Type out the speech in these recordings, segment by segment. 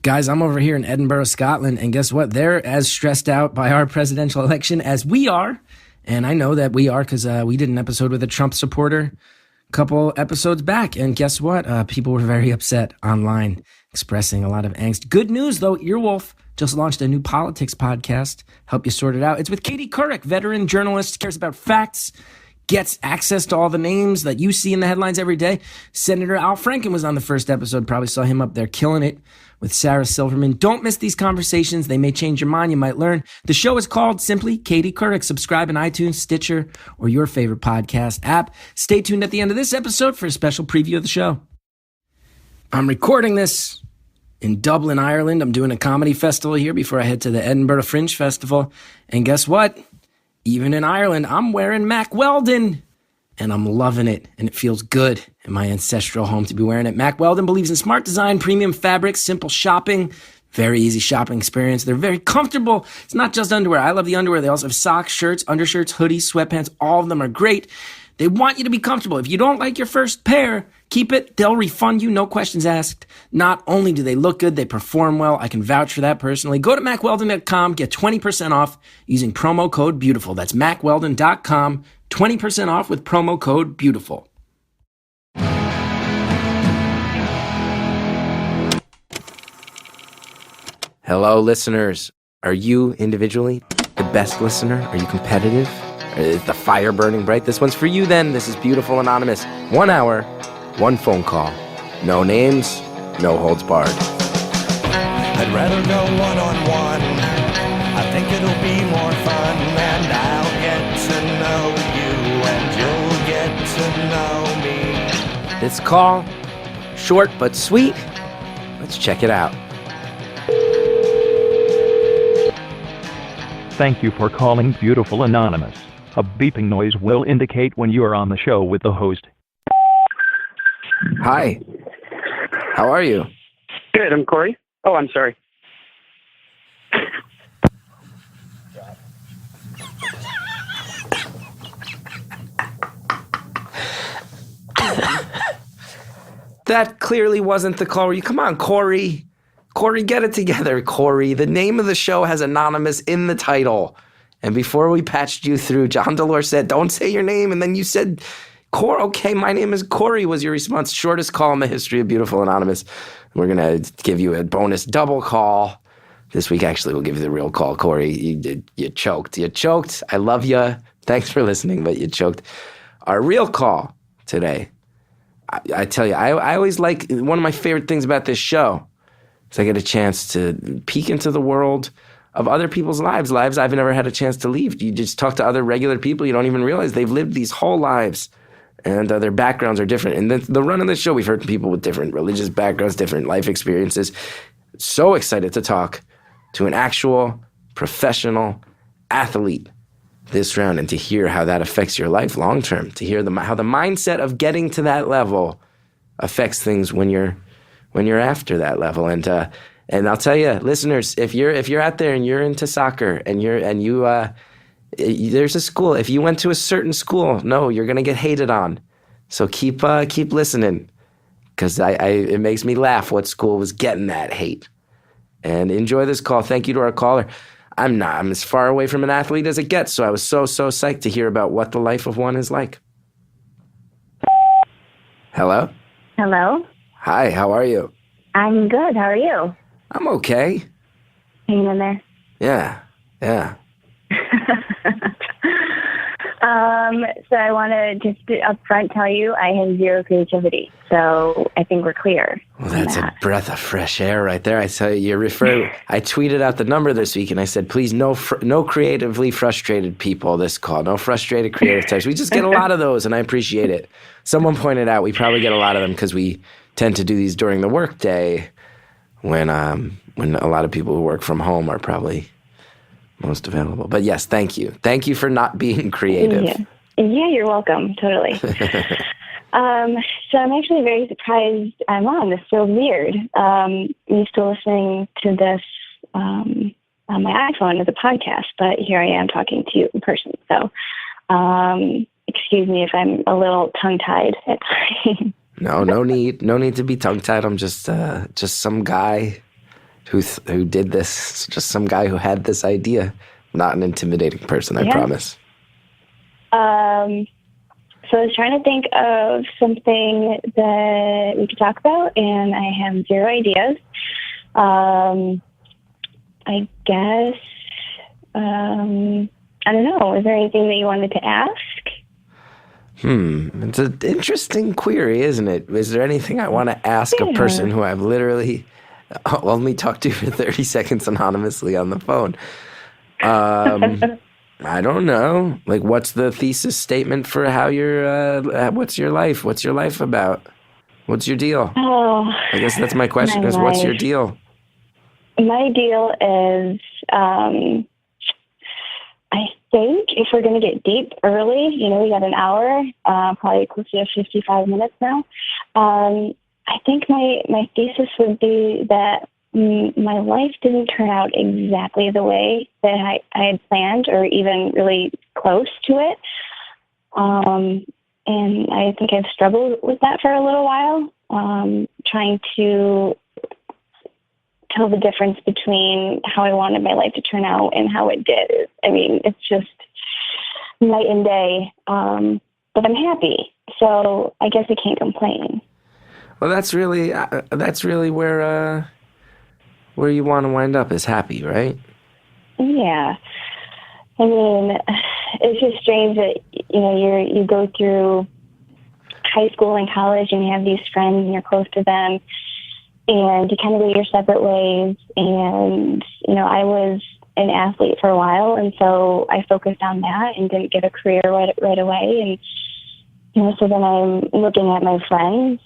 Guys, I'm over here in Edinburgh, Scotland, and guess what? They're as stressed out by our presidential election as we are. And I know that we are because we did an episode with a Trump supporter a couple episodes back. And guess what? People were very upset online, expressing a lot of angst. Good news, though. Earwolf just launched a new politics podcast. Help you sort it out. It's with Katie Couric, veteran journalist, cares about facts, gets access to all the names that you see in the headlines every day. Senator Al Franken was on the first episode. Probably saw him up there killing it with Sarah Silverman. Don't miss these conversations. They may change your mind. You might learn. The show is called simply Katie Couric. Subscribe in iTunes, Stitcher, or your favorite podcast app. Stay tuned at the end of this episode for a special preview of the show. I'm recording this in Dublin, Ireland. I'm doing a comedy festival here before I head to the Edinburgh Fringe Festival. And guess what? Even in Ireland, I'm wearing Mack Weldon. And I'm loving it, and it feels good in my ancestral home to be wearing it. Mack Weldon believes in smart design, premium fabrics, simple shopping, very easy shopping experience. They're very comfortable. It's not just underwear. I love the underwear. They also have socks, shirts, undershirts, hoodies, sweatpants. All of them are great. They want you to be comfortable. If you don't like your first pair, keep it. They'll refund you, no questions asked. Not only do they look good, they perform well. I can vouch for that personally. Go to MackWeldon.com, get 20% off using promo code BEAUTIFUL. That's MackWeldon.com, 20% off with promo code BEAUTIFUL. Hello, listeners. Are you individually the best listener? Are you competitive? Is the fire burning bright? This one's for you then. This is Beautiful Anonymous. 1 hour, one phone call. No names, no holds barred. I'd rather go one-on-one. I think it'll be more fun, and I'll get to know you, and you'll get to know me. This call, short but sweet. Let's check it out. Thank you for calling Beautiful Anonymous. A beeping noise will indicate when you are on the show with the host. Hi. How are you? Good, I'm Corey. Oh, I'm sorry. That clearly wasn't the call. Come on, Corey. Corey, get it together, Corey. The name of the show has Anonymous in the title. And before we patched you through, John Delore said, don't say your name. And then you said, okay, my name is Corey was your response. Shortest call in the history of Beautiful Anonymous. We're going to give you a bonus double call. This week, actually, we'll give you the real call, Corey. You choked. You choked. I love you. Thanks for listening, but you choked. Our real call today, I tell you, I always like, one of my favorite things about this show is I get a chance to peek into the world of other people's lives I've never had a chance to leave. You just talk to other regular people, you don't even realize they've lived these whole lives, and their backgrounds are different. And the run of the show, we've heard from people with different religious backgrounds, different life experiences. So excited to talk to an actual professional athlete this round, and to hear how that affects your life long term, to hear how the mindset of getting to that level affects things when you're after that level. And I'll tell you, listeners, if you're out there and you're into soccer and there's a school, if you went to a certain school, no, you're gonna get hated on. So keep listening, because it makes me laugh what school was getting that hate. And enjoy this call. Thank you to our caller. I'm as far away from an athlete as it gets, so I was so psyched to hear about what the life of one is like. Hello? Hello? Hi, how are you? I'm good. How are you? I'm okay. Hanging in there? Yeah. So I want to just up front tell you I have zero creativity. So I think we're clear. Well, that's a breath of fresh air right there. I tell you, I tweeted out the number this week and I said, please, no creatively frustrated people this call. No frustrated creative types. We just get a lot of those, and I appreciate it. Someone pointed out we probably get a lot of them because we tend to do these during the workday, when a lot of people who work from home are probably most available. But yes, thank you. Thank you for not being creative. Yeah, you're welcome. Totally. So I'm actually very surprised I'm on. This feels weird. I'm used to listening to this on my iPhone as a podcast, but here I am talking to you in person. So excuse me if I'm a little tongue-tied at times. No need to be tongue-tied. I'm just some guy who did this. Just some guy who had this idea. Not an intimidating person, I promise. So I was trying to think of something that we could talk about, and I have zero ideas. I guess, I don't know. Is there anything that you wanted to ask? It's an interesting query, isn't it? Is there anything I want to ask a person who I've literally only talked to for 30 seconds anonymously on the phone? I don't know. Like, what's the thesis statement for how what's your life? What's your life about? What's your deal? Oh, I guess that's my question is, what's your deal? My deal is, I think if we're going to get deep early, we got an hour, probably close to 55 minutes now. I think my thesis would be that my life didn't turn out exactly the way that I had planned, or even really close to it. And I think I've struggled with that for a little while, trying to tell the difference between how I wanted my life to turn out and how it did. I mean, it's just night and day, but I'm happy, so I guess I can't complain. Well, that's really where you want to wind up, is happy, right? Yeah. I mean, it's just strange that, you go through high school and college and you have these friends and you're close to them and you kind of go your separate ways. And, I was an athlete for a while, and so I focused on that and didn't get a career right away. And, so then I'm looking at my friends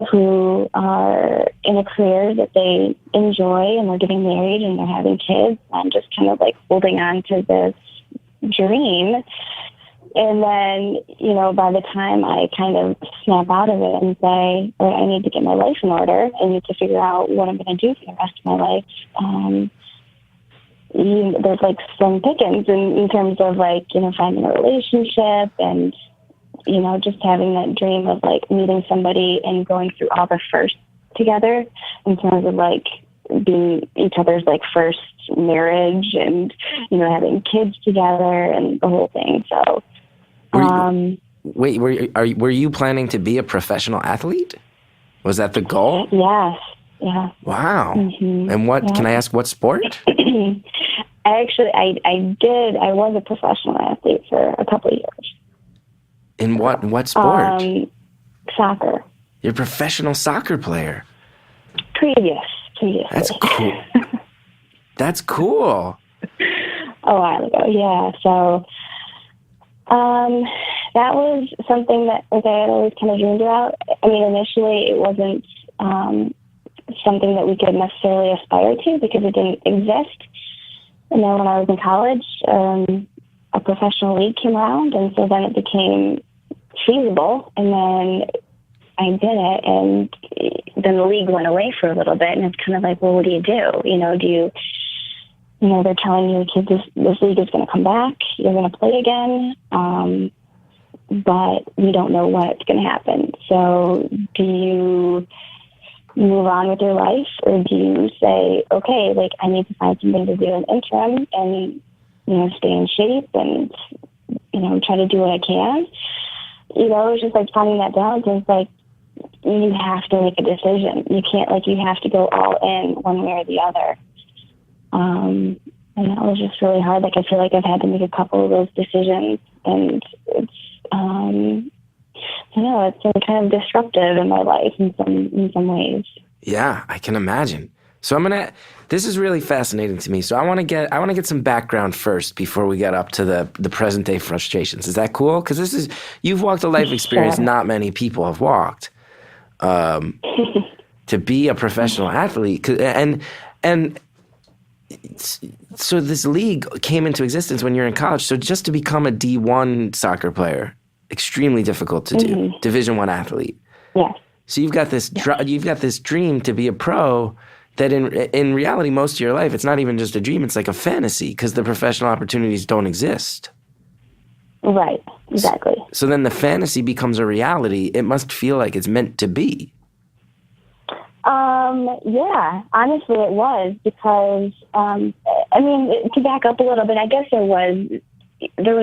who are in a career that they enjoy, and they're getting married and they're having kids. I'm just kind of like holding on to this dream. And then, by the time I kind of snap out of it and say, all right, I need to get my life in order, I need to figure out what I'm going to do for the rest of my life, there's like slim pickings in terms of finding a relationship and, just having that dream of meeting somebody and going through all the firsts together in terms of being each other's first marriage and, having kids together and the whole thing. So, were you planning to be a professional athlete? Was that the goal? Yes. Yeah. Wow. Mm-hmm. And can I ask what sport? I did. I was a professional athlete for a couple of years. In what sport? Soccer. You're a professional soccer player. Previously. That's cool. That's cool. A while ago, yeah. So, that was something that I had always kind of dreamed about. I mean, initially it wasn't something that we could necessarily aspire to because it didn't exist. And then when I was in college, a professional league came around, and so then it became feasible, and then I did it, and then the league went away for a little bit, and it's kind of like, well, what do you do? They're telling you, kids, this league is going to come back, you're going to play again, but we don't know what's going to happen. So do you move on with your life, or do you say, okay, I need to find something to do in interim and, stay in shape and, try to do what I can? It's just finding that balance. It's you have to make a decision. You can't, you have to go all in one way or the other. And that was just really hard. I feel like I've had to make a couple of those decisions, and it's, it's been kind of disruptive in my life in some ways. Yeah, I can imagine. So this is really fascinating to me. So I want to get some background first before we get up to the present day frustrations. Is that cool? Because you've walked a life experience not many people have walked. To be a professional athlete, and so this league came into existence when you're in college. So just to become a D1 soccer player, extremely difficult to do. Division I athlete. Yes. So you've got this dream to be a pro. That in reality, most of your life, it's not even just a dream, it's like a fantasy because the professional opportunities don't exist. Right, exactly. So then the fantasy becomes a reality. It must feel like it's meant to be. Yeah, honestly it was because, I mean, to back up a little bit, I guess there was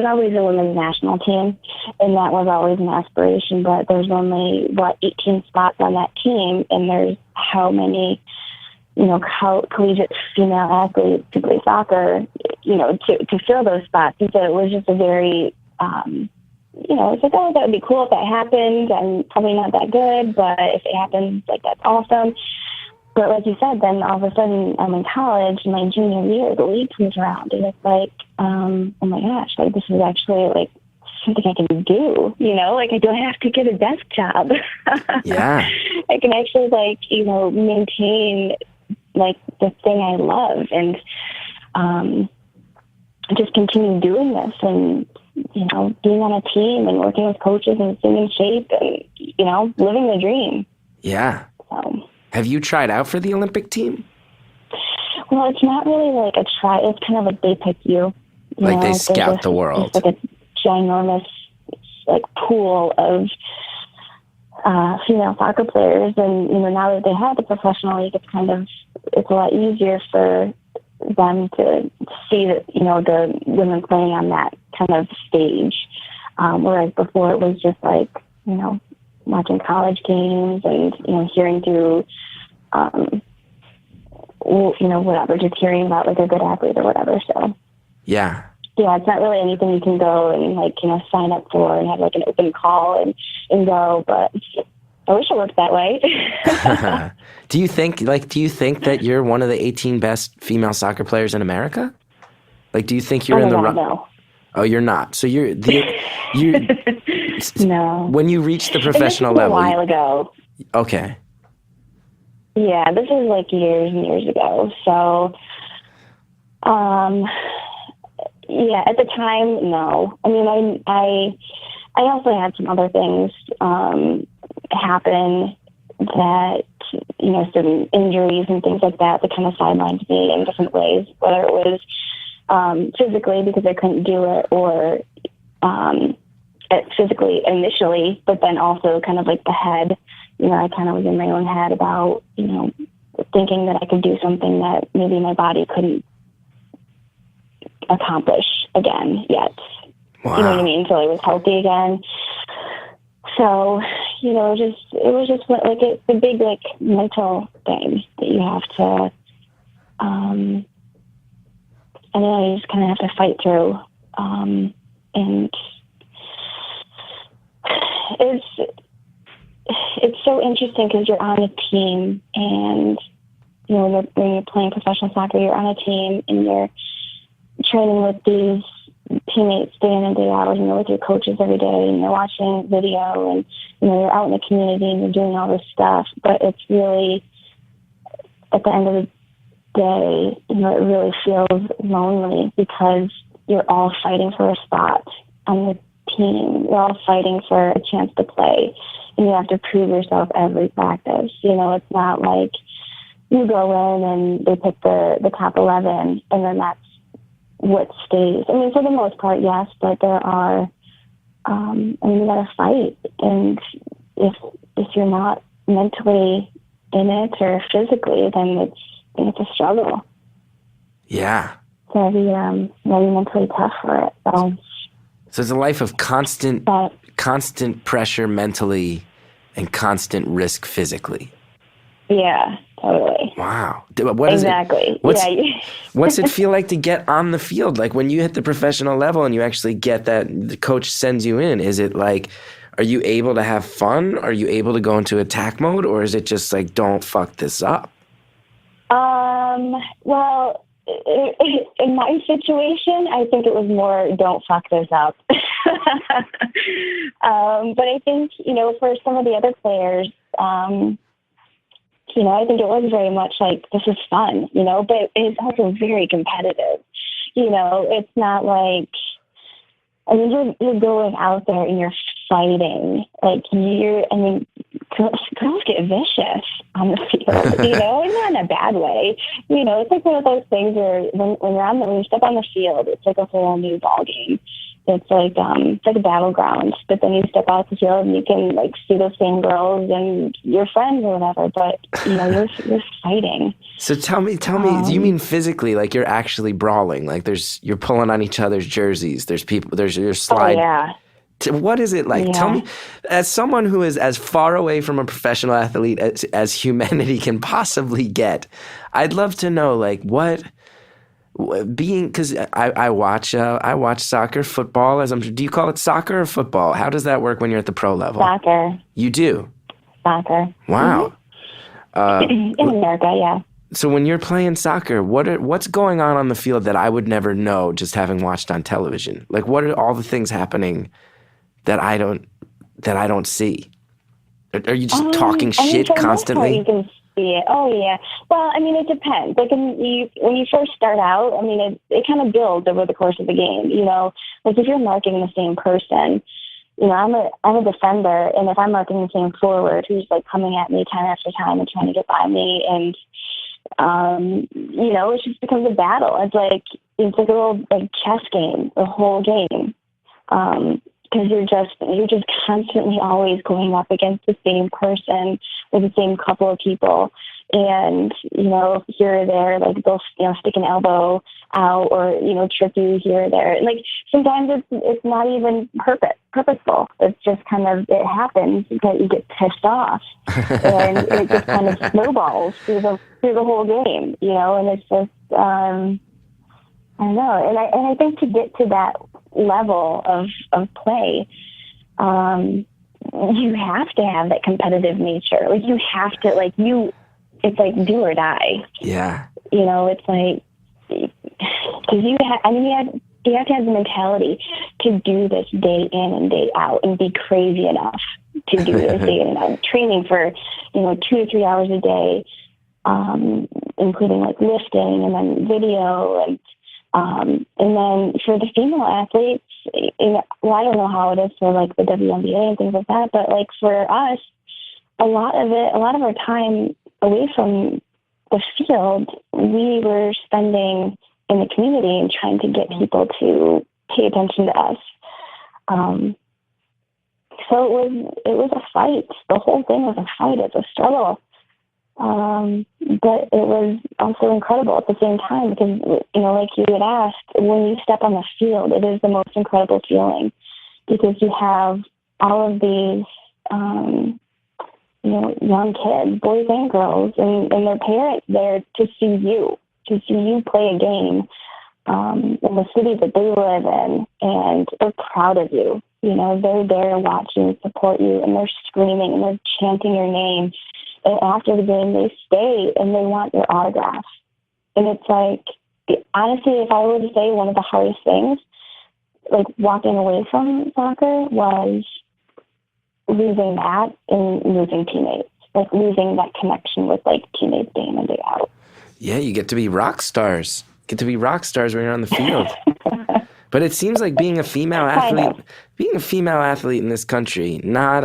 always a women's national team, and that was always an aspiration, but there's only, 18 spots on that team, and there's how many, collegiate female athletes to play soccer, to fill those spots. And so it was just a very, it's like, oh, that would be cool if that happened. I'm probably not that good, but if it happens, like, that's awesome. But like you said, then all of a sudden I'm in college, my junior year, the league comes around, and it's like, oh my gosh, like, this is actually, like, something I can do, like, I don't have to get a desk job. Yeah. I can actually, like, maintain, like, the thing I love, and just continue doing this, and being on a team and working with coaches and staying in shape, and living the dream. Yeah. So, have you tried out for the Olympic team? well, it's not really like a try. It's kind of like they pick you. Like they there's scout the world. It's like a ginormous, like, pool of female soccer players, and now that they have the professional league, it's a lot easier for them to see that the women playing on that kind of stage, whereas before it was just like watching college games and hearing through whatever, just hearing about, like, a good athlete or whatever. So Yeah. yeah, it's not really anything you can go and, like, sign up for and have, like, an open call and go, but I wish it worked that way. Do you think that you're one of the 18 best female soccer players in America? Like, do you think you're in the No. Oh, you're not. So you No. when you reach the And this professional was level. a while ago. Okay. Yeah, this was like years and years ago. So, yeah, at the time, no. I mean, I also had some other things happen that, certain injuries and things like that kind of sidelined me in different ways, whether it was physically because I couldn't do it, or physically initially, but then also kind of like the head. I kind of was in my own head about, thinking that I could do something that maybe my body couldn't accomplish again yet. Wow. You know what I mean? Until I was healthy again. So, it was just like it's a big, like, mental thing that you have to, and then you just kind of have to fight through. And it's so interesting because you're on a team, and when you're playing professional soccer, you're on a team and you're training with these teammates day in and day out, and you're with your coaches every day, and you're watching video, and you're out in the community and you're doing all this stuff. But it's really, at the end of the day, it really feels lonely because you're all fighting for a spot on the team. You're all fighting for a chance to play, and you have to prove yourself every practice. It's not like you go in and they pick the top 11 and then that's what stays. I mean, for the most part, yes, but there are, you gotta fight. And if you're not mentally in it or physically, then it's a struggle. Yeah. So you're mentally tough for it. So it's a life of constant pressure mentally and constant risk physically. Yeah, totally. Wow. What is exactly. What's it feel like to get on the field? Like when you hit the professional level and you actually get that, the coach sends you in, is it like, are you able to have fun? Are you able to go into attack mode? Or is it just like, don't fuck this up? Well, in my situation, I think it was more, don't fuck this up. But I think, for some of the other players, I think it was very much like, this is fun, but it's also very competitive. It's not like, you're going out there and you're fighting. Like, girls get vicious on the field, and not in a bad way. It's like one of those things where when you step on the field, it's like a whole new ball game. it's like a battleground. But then you step out the field and you can like see those same girls and your friends or whatever. But you're fighting. So tell me, do you mean physically, like you're actually brawling? Like you're pulling on each other's jerseys. You're sliding. Oh, yeah. What is it like? Yeah. Tell me, as someone who is as far away from a professional athlete as humanity can possibly get, I'd love to know, like, because I watch soccer, football. Do you call it soccer or football? How does that work when you're at the pro level? Soccer. You do? Soccer. Wow. In America, yeah. So when you're playing soccer, what's going on the field that I would never know just having watched on television? Like, what are all the things happening that I don't see? Are you just talking shit constantly? You can see it. Oh yeah. Well, I mean, it depends. Like when you first start out, I mean, it kind of builds over the course of the game. Like if you're marking the same person, I'm a defender, and if I'm marking the same forward who's like coming at me time after time and trying to get by me, and it just becomes a battle. It's like a little like chess game, the whole game. Because you're just constantly always going up against the same person or the same couple of people, and here or there, like they'll stick an elbow out or trip you here or there. Like sometimes it's not even purposeful. It's just kind of it happens that you get pissed off, and it just kind of snowballs through the whole game. And it's just I don't know, and I think to get to that level of play, you have to have that competitive nature. Like you have to, it's like do or die. Yeah. It's like, because you have to have the mentality to do this day in and day out and be crazy enough to do this day in and out. Training for, 2 to 3 hours a day, including like lifting and then video and then for the female athletes, I don't know how it is for like the WNBA and things like that, but like for us, a lot of our time away from the field, we were spending in the community and trying to get people to pay attention to us. So it was a fight. The whole thing was a fight. It's a struggle. But it was also incredible at the same time because, like you had asked, when you step on the field, it is the most incredible feeling because you have all of these, young kids, boys and girls, and their parents there to see you play a game in the city that they live in, and they're proud of you. They're there watching, support you, and they're screaming and they're chanting your name. And after the game, they stay and they want your autograph. And it's like, honestly, if I were to say one of the hardest things, like walking away from soccer, was losing that and losing teammates, like losing that connection with like teammates day in and day out. Yeah, you get to be rock stars. When you're on the field. But it seems like being a female athlete in this country, not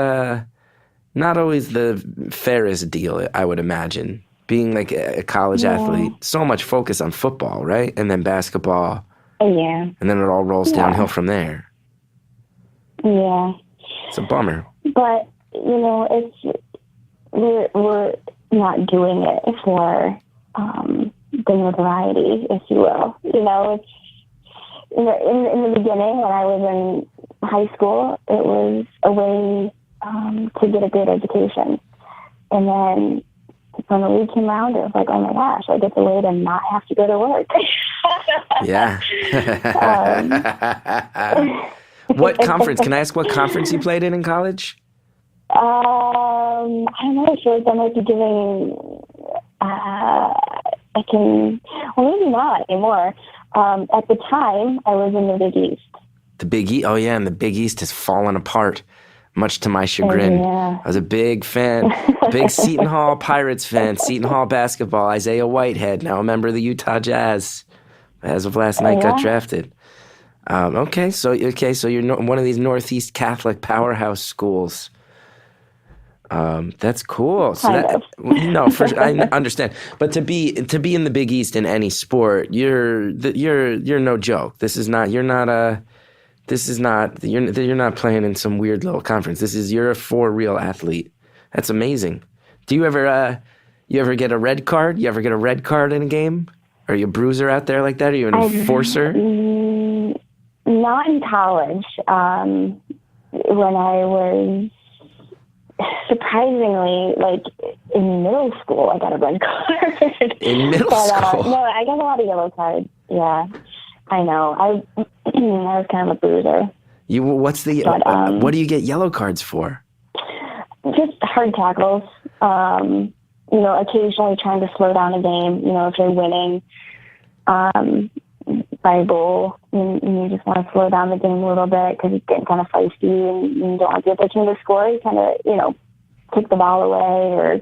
always the fairest deal, I would imagine. Being like a college athlete, so much focus on football, right? And then basketball. Yeah. And then it all rolls downhill from there. Yeah. It's a bummer. But, we're not doing it for the notoriety, if you will. It's in the beginning when I was in high school, it was a way to get a good education. And then when the league came around, it was like, oh my gosh, like it's a way to not have to go to work. Yeah. What conference? Can I ask what conference you played in college? I don't know. I feel like I might be doing, maybe not anymore. At the time, I was in the Big East. The Big East? Oh, yeah, and the Big East has fallen apart, much to my chagrin. Yeah. I was a big fan, big Seton Hall Pirates fan, Seton Hall basketball, Isaiah Whitehead, now a member of the Utah Jazz, as of last night, got drafted. Okay, so you're one of these Northeast Catholic powerhouse schools. That's cool. So I understand. But to be in the Big East in any sport, you're no joke. This This is not, you're not playing in some weird little conference. You're a for real athlete. That's amazing. Do you ever get a red card? You ever get a red card in a game? Are you a bruiser out there like that? Are you an enforcer? Not in college. When I was surprisingly, like, in middle school, I got a red card. In middle school? No, I got a lot of yellow cards. Yeah, I know. I was kind of a bruiser. What do you get yellow cards for? Just hard tackles. Occasionally trying to slow down a game. If you're winning by a goal, and you just want to slow down the game a little bit because it's getting kind of feisty and you don't want the other team to score. You kind of, kick the ball away or,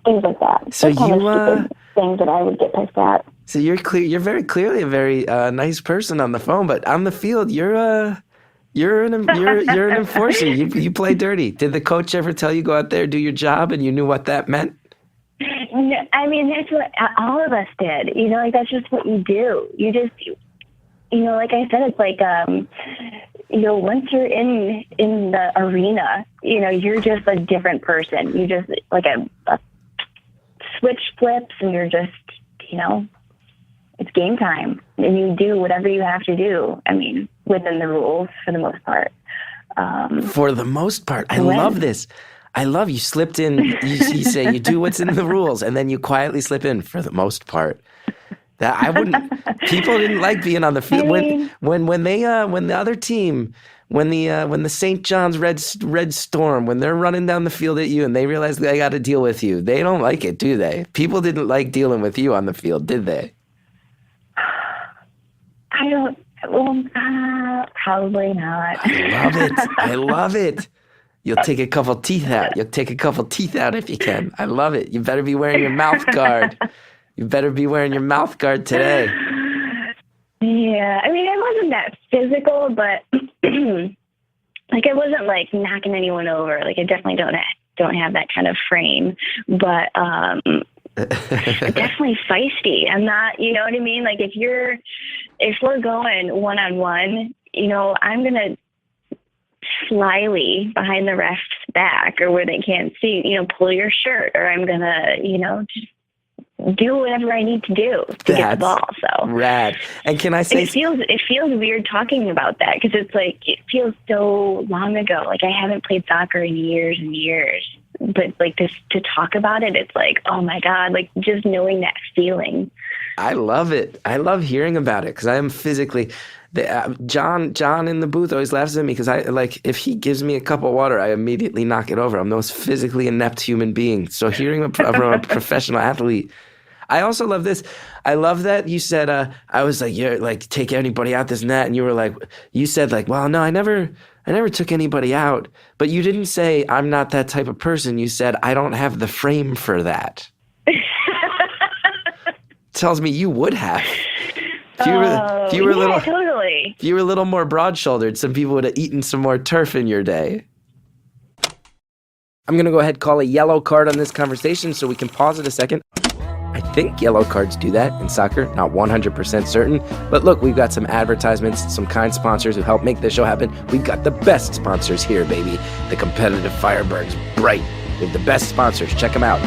things like that. So kind of stupid things that I would get pissed at. So you're very clearly a very nice person on the phone, but on the field, you're an enforcer. You play dirty. Did the coach ever tell you go out there, do your job, and you knew what that meant? I mean, that's what all of us did. That's just what you do. You just, like I said, it's like, once you're in the arena, you're just a different person. You just, like a switch flips and you're just, it's game time. And you do whatever you have to do. I mean, within the rules for the most part. For the most part. I love this. I love you slipped in. You say you do what's in the rules, and then you quietly slip in for the most part. That I wouldn't. People didn't like being on the field when the other team, when the St. John's Red Storm, when they're running down the field at you and they realize they got to deal with you. They don't like it, do they? People didn't like dealing with you on the field, did they? I don't. Well, probably not. I love it. You'll take a couple teeth out. If you can. I love it. You better be wearing your mouth guard. Today. Yeah, I mean, I wasn't that physical, but like I wasn't like knocking anyone over. Like I definitely don't have that kind of frame, but definitely feisty. I'm not, you know what I mean? Like if we're going one-on-one, I'm gonna slyly behind the ref's back or where they can't see, pull your shirt, or I'm gonna, just do whatever I need to do to get the ball. So rad. And can I say it feels weird talking about that because it's like it feels so long ago. Like I haven't played soccer in years and years, but like to talk about it, it's like, oh my God, like just knowing that feeling. I love it. I love hearing about it because I am physically. John in the booth always laughs at me because I like if he gives me a cup of water, I immediately knock it over. I'm the most physically inept human being. So hearing from a professional athlete. I also love this. I love that you said, I was like, you're like, take anybody out, this and that. And you were like, you said like, well, no, I never took anybody out. But you didn't say, I'm not that type of person. You said, I don't have the frame for that. Tells me you would have. If you were totally. If you were a little more broad-shouldered, some people would have eaten some more turf in your day. I'm going to go ahead and call a yellow card on this conversation so we can pause it a second. I think yellow cards do that in soccer, not 100% certain. But look, we've got some advertisements, some kind sponsors who help make this show happen. We've got the best sponsors here, baby. The competitive Firebirds, Bright. We have the best sponsors. Check them out.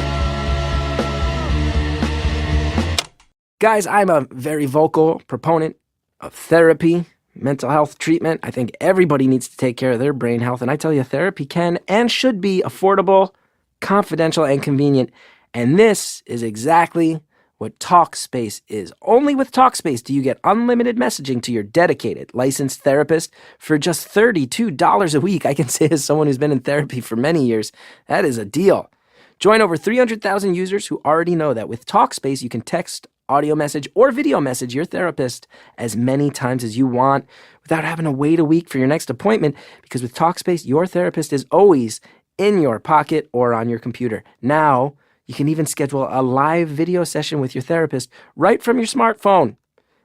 Guys, I'm a very vocal proponent of therapy, mental health treatment. I think everybody needs to take care of their brain health. And I tell you, therapy can and should be affordable, confidential, and convenient. And this is exactly what TalkSpace is. Only with TalkSpace do you get unlimited messaging to your dedicated, licensed therapist for just $32 a week. I can say as someone who's been in therapy for many years, that is a deal. Join over 300,000 users who already know that with TalkSpace, you can text, audio message, or video message your therapist as many times as you want without having to wait a week for your next appointment, because with TalkSpace, your therapist is always in your pocket or on your computer. Now, you can even schedule a live video session with your therapist right from your smartphone.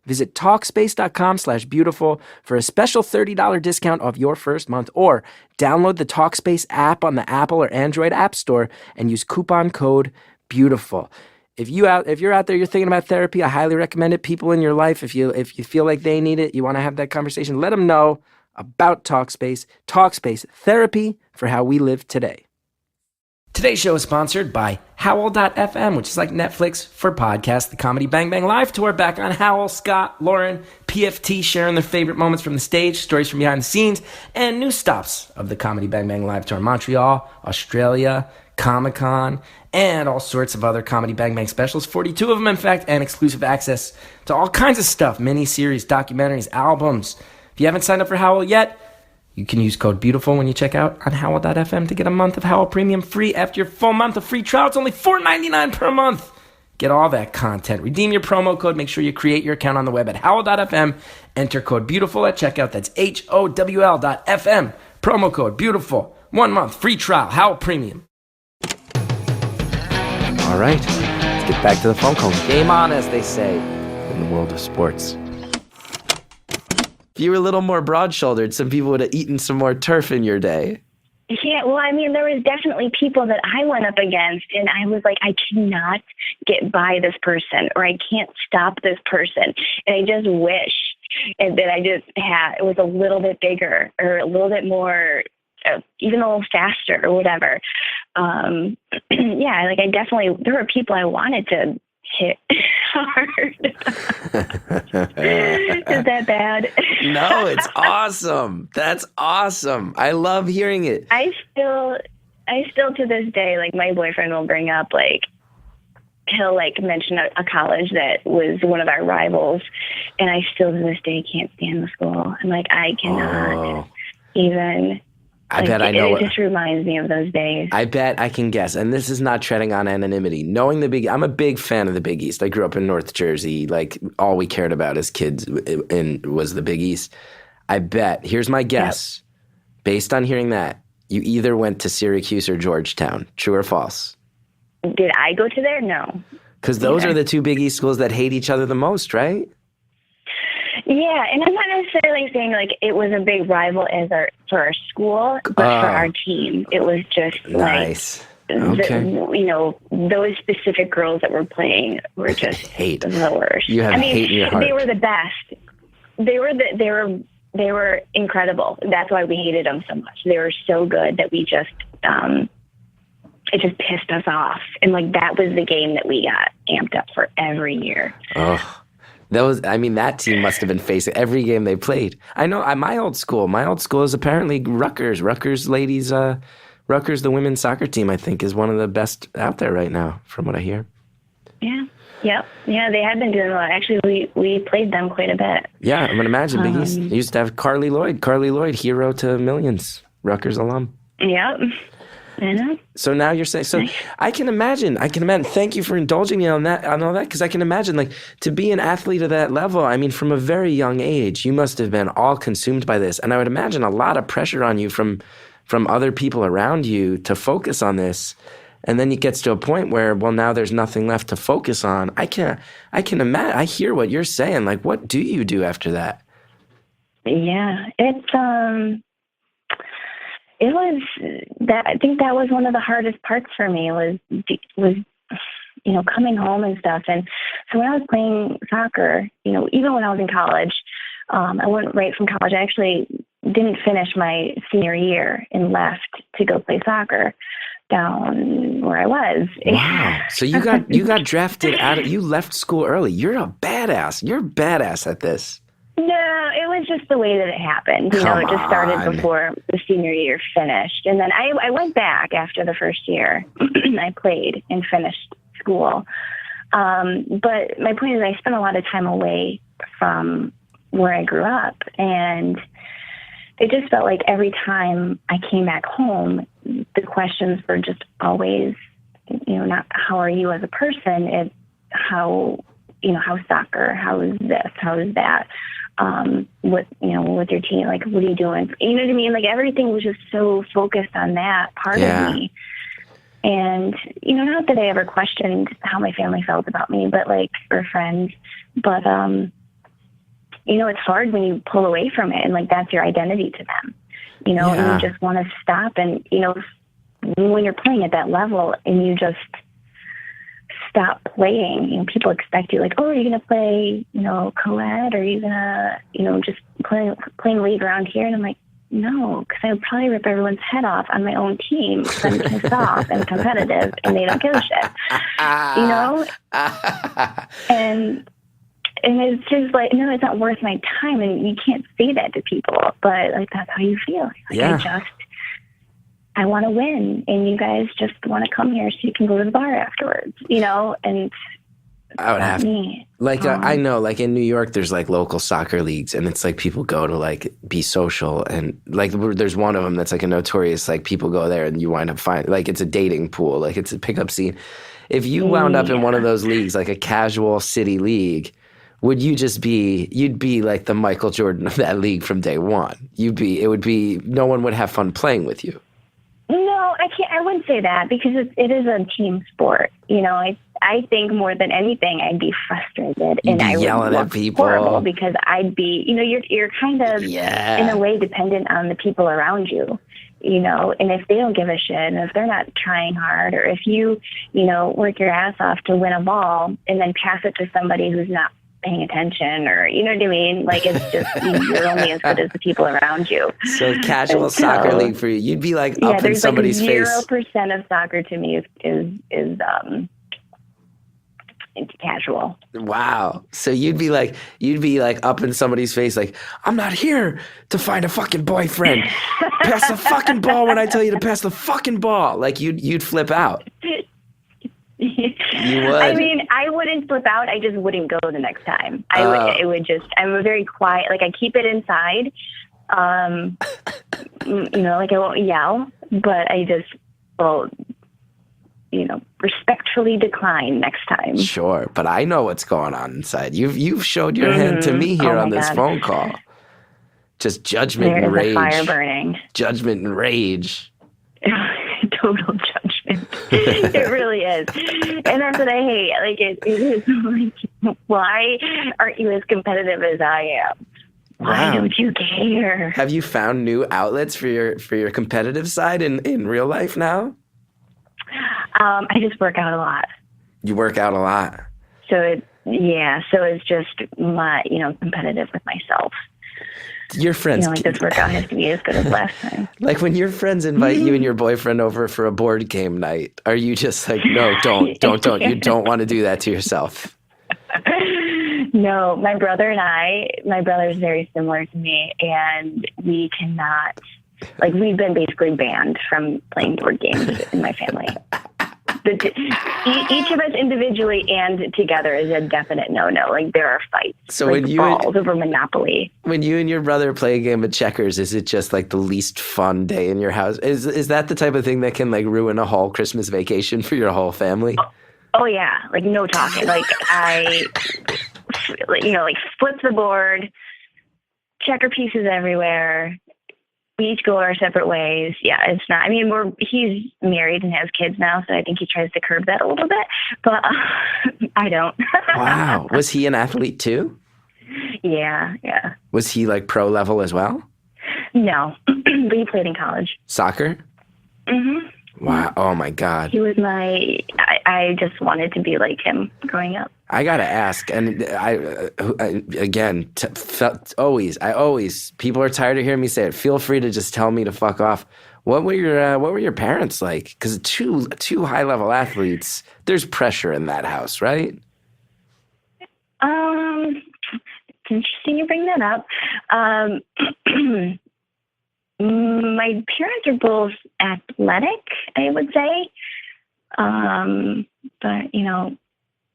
Visit Talkspace.com/beautiful for a special $30 discount off your first month, or download the Talkspace app on the Apple or Android App Store and use coupon code BEAUTIFUL. if you're out there, you're thinking about therapy, I highly recommend it. People in your life, if you feel like they need it, you want to have that conversation, let them know about Talkspace. Talkspace, therapy for how we live today. Today's show is sponsored by Howl.fm, which is like Netflix for podcasts. The Comedy Bang Bang Live Tour back on Howl. Scott, Lauren, PFT sharing their favorite moments from the stage, stories from behind the scenes, and new stops of the Comedy Bang Bang Live Tour. Montreal, Australia, Comic-Con, and all sorts of other Comedy Bang Bang specials. 42 of them, in fact, and exclusive access to all kinds of stuff. Mini-series, documentaries, albums. If you haven't signed up for Howl yet, you can use code BEAUTIFUL when you check out on Howl.fm to get a month of Howl Premium free after your full month of free trial. It's only $4.99 per month. Get all that content. Redeem your promo code. Make sure you create your account on the web at Howl.fm. Enter code BEAUTIFUL at checkout. That's HOWL.FM. Promo code BEAUTIFUL. 1 month free trial. Howl Premium. All right. Let's get back to the phone call. Game on, as they say in the world of sports. If you were a little more broad-shouldered, some people would have eaten some more turf in your day. Yeah, well, I mean, there was definitely people that I went up against, and I was like, I cannot get by this person, or I can't stop this person. And I just wish that I just it was a little bit bigger, or a little bit more, even a little faster, or whatever. Yeah, like there were people I wanted to hit hard. Is that bad? No, it's awesome. That's awesome. I love hearing it. I still to this day, like, my boyfriend will bring up, like, he'll like mention a college that was one of our rivals, and I still to this day can't stand the school. I'm like, I cannot even. I bet I know it. It just reminds me of those days. I bet I can guess. And this is not treading on anonymity. Knowing I'm a big fan of the Big East. I grew up in North Jersey. Like, all we cared about as kids was the Big East. I bet, here's my guess. Yep. Based on hearing that, you either went to Syracuse or Georgetown. True or false? Did I go to there? No. Because those are the two Big East schools that hate each other the most, right? Yeah, and I'm not necessarily saying like it was a big rival for our school, but for our team, it was just nice. Those specific girls that were playing were just hate the worst. You have hate in your heart. They were the best. They were incredible. That's why we hated them so much. They were so good that we just it just pissed us off, and like that was the game that we got amped up for every year. Oh. That team must have been facing every game they played. I know my old school is apparently Rutgers. Rutgers ladies, Rutgers, the women's soccer team, I think, is one of the best out there right now, from what I hear. Yeah. Yep. Yeah, they had been doing a lot. Actually, we played them quite a bit. Yeah, I'm going to imagine. Big East. They used to have Carly Lloyd, hero to millions, Rutgers alum. Yep. I know. So now you're saying, I can imagine, thank you for indulging me on all that, because I can imagine, like, to be an athlete at that level, I mean, from a very young age, you must have been all consumed by this. And I would imagine a lot of pressure on you from other people around you to focus on this. And then it gets to a point where, well, now there's nothing left to focus on. I can imagine, I hear what you're saying. Like, what do you do after that? Yeah, it was that. I think that was one of the hardest parts for me was coming home and stuff. And so when I was playing soccer, even when I was in college, I went right from college. I actually didn't finish my senior year and left to go play soccer down where I was. Wow! So you got drafted you left school early. You're a badass. You're badass at this. No, it was just the way that it happened. It just started before the senior year finished. And then I went back after the first year. I played and finished school. But my point is I spent a lot of time away from where I grew up. And it just felt like every time I came back home, the questions were just always, not how are you as a person? It's how's soccer? How is this? How is that? With your team, like, what are you doing? You know what I mean? Like, everything was just so focused on that part of me. And, not that I ever questioned how my family felt about me, or friends, but, it's hard when you pull away from it and, like, that's your identity to them, and you just want to stop. And, when you're playing at that level and you just stop playing. People expect you, like, oh, are you going to play, co-ed, or are you going to, just playing league around here? And I'm like, no, because I would probably rip everyone's head off on my own team because I'm pissed off and competitive and they don't give a shit, and it's just like, no, it's not worth my time. And you can't say that to people, but like, that's how you feel. Like, I want to win, and you guys just want to come here so you can go to the bar afterwards, and I would have me. Like, I know, like in New York, there's like local soccer leagues, and it's like people go to like be social, and like there's one of them that's like a notorious, like people go there and you wind up finding, like it's a dating pool, like it's a pickup scene. If you wound up in one of those leagues, like a casual city league, you'd be like the Michael Jordan of that league from day one. No one would have fun playing with you. No, I wouldn't say that, because it is a team sport. I think more than anything, I'd be frustrated and I would yelling at people, horrible, because I'd be, you're kind of in a way dependent on the people around you, and if they don't give a shit, and if they're not trying hard, or if you, work your ass off to win a ball and then pass it to somebody who's not paying attention, or you know what I mean? Like, it's just, you're only as good as the people around you. So casual soccer league for you, you'd be like up in somebody's like 0% face. 0% of soccer to me is it's casual. Wow. So you'd be like up in somebody's face, like, I'm not here to find a fucking boyfriend. Pass the fucking ball when I tell you to pass the fucking ball. Like, you'd flip out. You would. I mean, I wouldn't flip out. I just wouldn't go the next time. It would just, I'm a very quiet, like I keep it inside. Like I won't yell, but I just will, respectfully decline next time. Sure. But I know what's going on inside. You've showed your hand to me here on this phone call. Just judgment and rage. There's a fire burning. Judgment and rage. Total judgment. It really is. And that's what I hate. Like, it is like, why aren't you as competitive as I am? Why don't you care? Have you found new outlets for your competitive side in real life now? I just work out a lot. You work out a lot. So it's just my, competitive with myself. Your friends, like, this workout has to be as good as last time. Like, when your friends invite you and your boyfriend over for a board game night, are you just like, no, don't. You don't want to do that to yourself? No, my brother's very similar to me, and we cannot, like, we've been basically banned from playing board games in my family. Each of us individually and together is a definite no-no. Like, there are fights. So like, when balls over Monopoly. When you and your brother play a game of checkers, is it just like the least fun day in your house? Is that the type of thing that can like ruin a whole Christmas vacation for your whole family? Oh yeah, like no talking. Like I, like flip the board, checker pieces everywhere. We each go our separate ways. Yeah, it's not. I mean, he's married and has kids now, so I think he tries to curb that a little bit, but I don't. Wow. Was he an athlete too? Yeah. Was he like pro level as well? No, but he played in college. Soccer? Mm-hmm. Wow. Oh my God. He was I just wanted to be like him growing up. I gotta ask, and people are tired of hearing me say it. Feel free to just tell me to fuck off. What were your parents like? Because two high level athletes, there's pressure in that house, right? It's interesting you bring that up. My parents are both athletic, I would say, but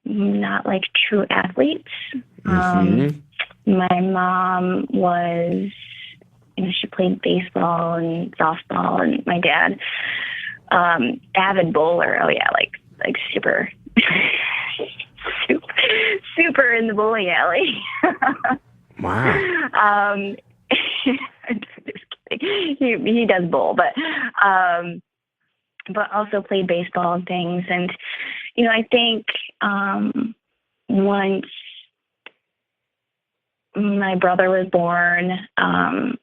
not like true athletes. My mom was, she played baseball and softball, and my dad, avid bowler. Oh yeah, like super, super in the bowling alley. Wow. I'm just kidding. He does bowl, but also played baseball and things. And I think once my brother was born, and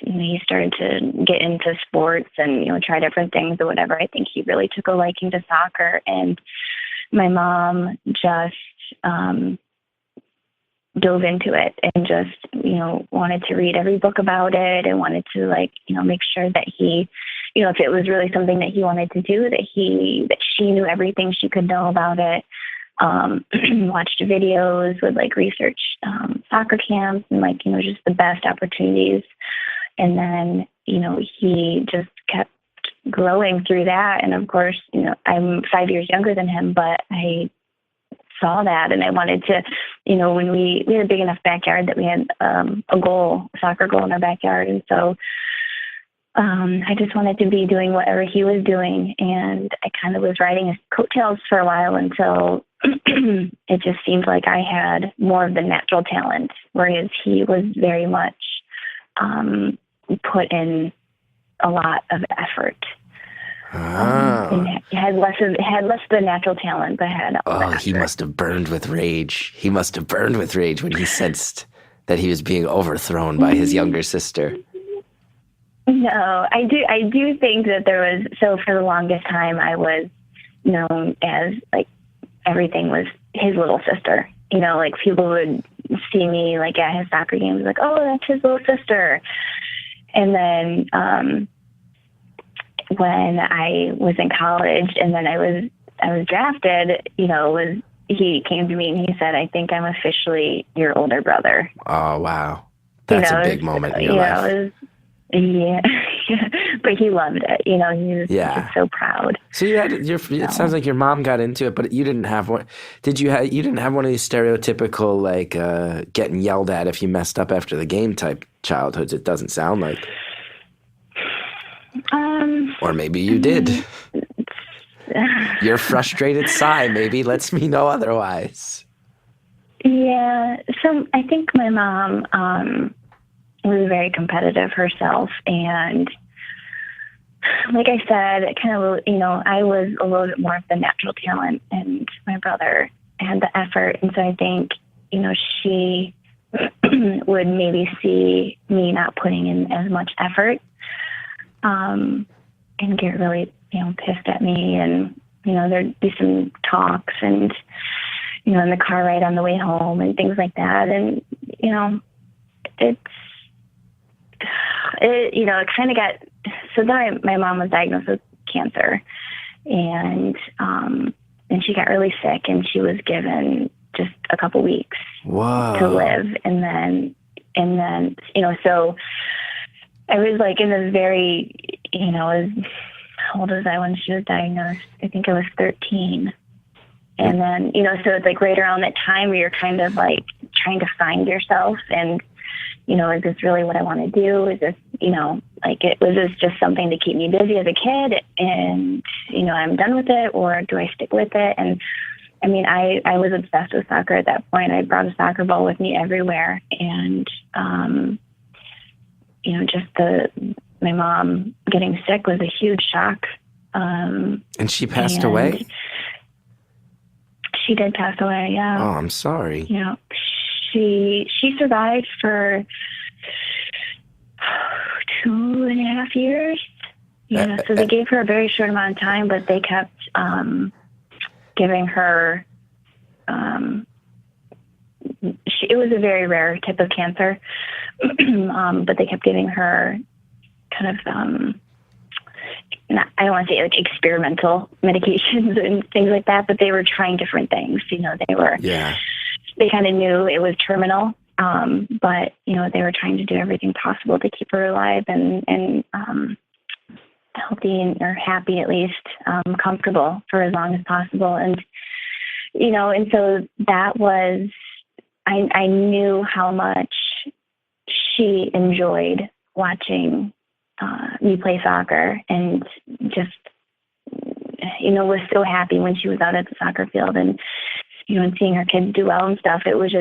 he started to get into sports and try different things or whatever, I think he really took a liking to soccer. And my mom just dove into it and just, wanted to read every book about it and wanted to make sure that he, if it was really something that he wanted to do, that she knew everything she could know about it. Watched videos, would research soccer camps and just the best opportunities. And then, he just kept growing through that. And of course, I'm 5 years younger than him, but I saw that and I wanted to, when we had a big enough backyard that we had a soccer goal in our backyard. And so I just wanted to be doing whatever he was doing. And I kind of was riding his coattails for a while until it just seemed like I had more of the natural talent, whereas he was very much put in a lot of effort. And had less of the natural talent, but had all the effort. He must have burned with rage. He must have burned with rage when he sensed that he was being overthrown by his younger sister. No, I do think that there was, so for the longest time I was known as everything was his little sister. People would see me at his soccer games, oh, that's his little sister. And then when I was in college and then I was drafted, he came to me and he said, I think I'm officially your older brother. Oh, wow. That's a big moment in your life. Yeah, but he loved it. He was just so proud. So it sounds like your mom got into it, but you didn't have one. You didn't have one of these stereotypical getting yelled at if you messed up after the game type childhoods? It doesn't sound like. Or maybe you did. Your frustrated sigh maybe lets me know otherwise. Yeah. So I think my mom was very competitive herself, and like I said, kind of, I was a little bit more of the natural talent, and my brother had the effort, and so I think, she would maybe see me not putting in as much effort, and get really, pissed at me, and, there'd be some talks, and, in the car ride on the way home, and things like that, and, it kind of got, so then my mom was diagnosed with cancer, and she got really sick, and she was given just a couple weeks to live. And then, so I was in this very, how old was I when she was diagnosed? I think I was 13. And then, so it's right around that time where you're kind of trying to find yourself and, is this really what I want to do? Is this, was this just something to keep me busy as a kid and, I'm done with it, or do I stick with it? And I mean, I was obsessed with soccer at that point. I brought a soccer ball with me everywhere. And, just my mom getting sick was a huge shock. And she passed away? She did pass away, yeah. Oh, I'm sorry. She survived for 2.5 years. Yeah, so they gave her a very short amount of time, but they kept giving her. It was a very rare type of cancer, but they kept giving her kind of. I don't want to say experimental medications and things like that, but they were trying different things. They were. Yeah. They kind of knew it was terminal, but they were trying to do everything possible to keep her alive and healthy or happy, at least comfortable for as long as possible. And and so that was, I knew how much she enjoyed watching me play soccer, and just was so happy when she was out at the soccer field and. And seeing her kids do well and stuff, it was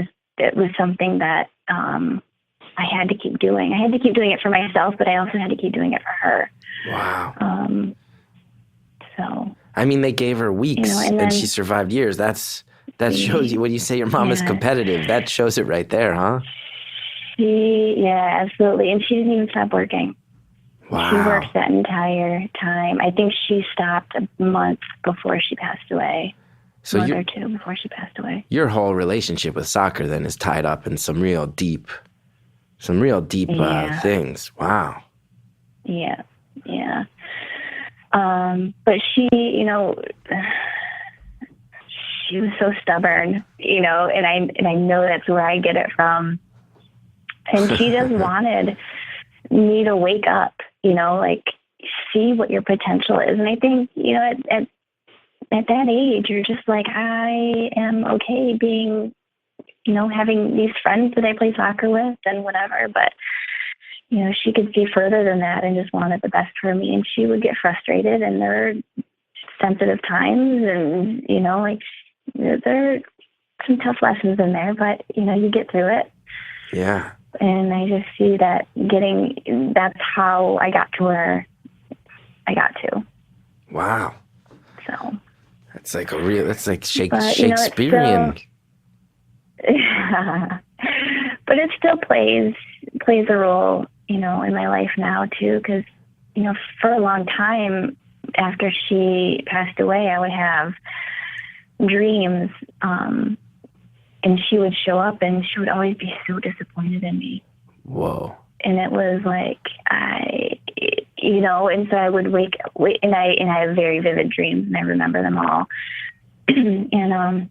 something that I had to keep doing. I had to keep doing it for myself, but I also had to keep doing it for her. Wow. So. I mean, they gave her weeks, and she survived years. That shows you, when you say your mom is competitive, that shows it right there, huh? Yeah, absolutely. And she didn't even stop working. Wow. She worked that entire time. I think she stopped a month before she passed away. So month or two before she passed away. Your whole relationship with soccer then is tied up in some real deep things. Wow. Yeah. But she, she was so stubborn, and I know that's where I get it from. And she just wanted me to wake up, see what your potential is. And I think, at that age, you're just like, I am okay being, having these friends that I play soccer with and whatever. But, she could see further than that and just wanted the best for me. And she would get frustrated, and there are sensitive times, and, there are some tough lessons in there, but, you get through it. Yeah. And I just see that that's how I got to where I got to. Wow. So. That's like Shakespearean. But it still plays a role, in my life now too, because, for a long time after she passed away, I would have dreams, and she would show up and she would always be so disappointed in me. Whoa. And it was like, and so I would wake and I have very vivid dreams, and I remember them all. And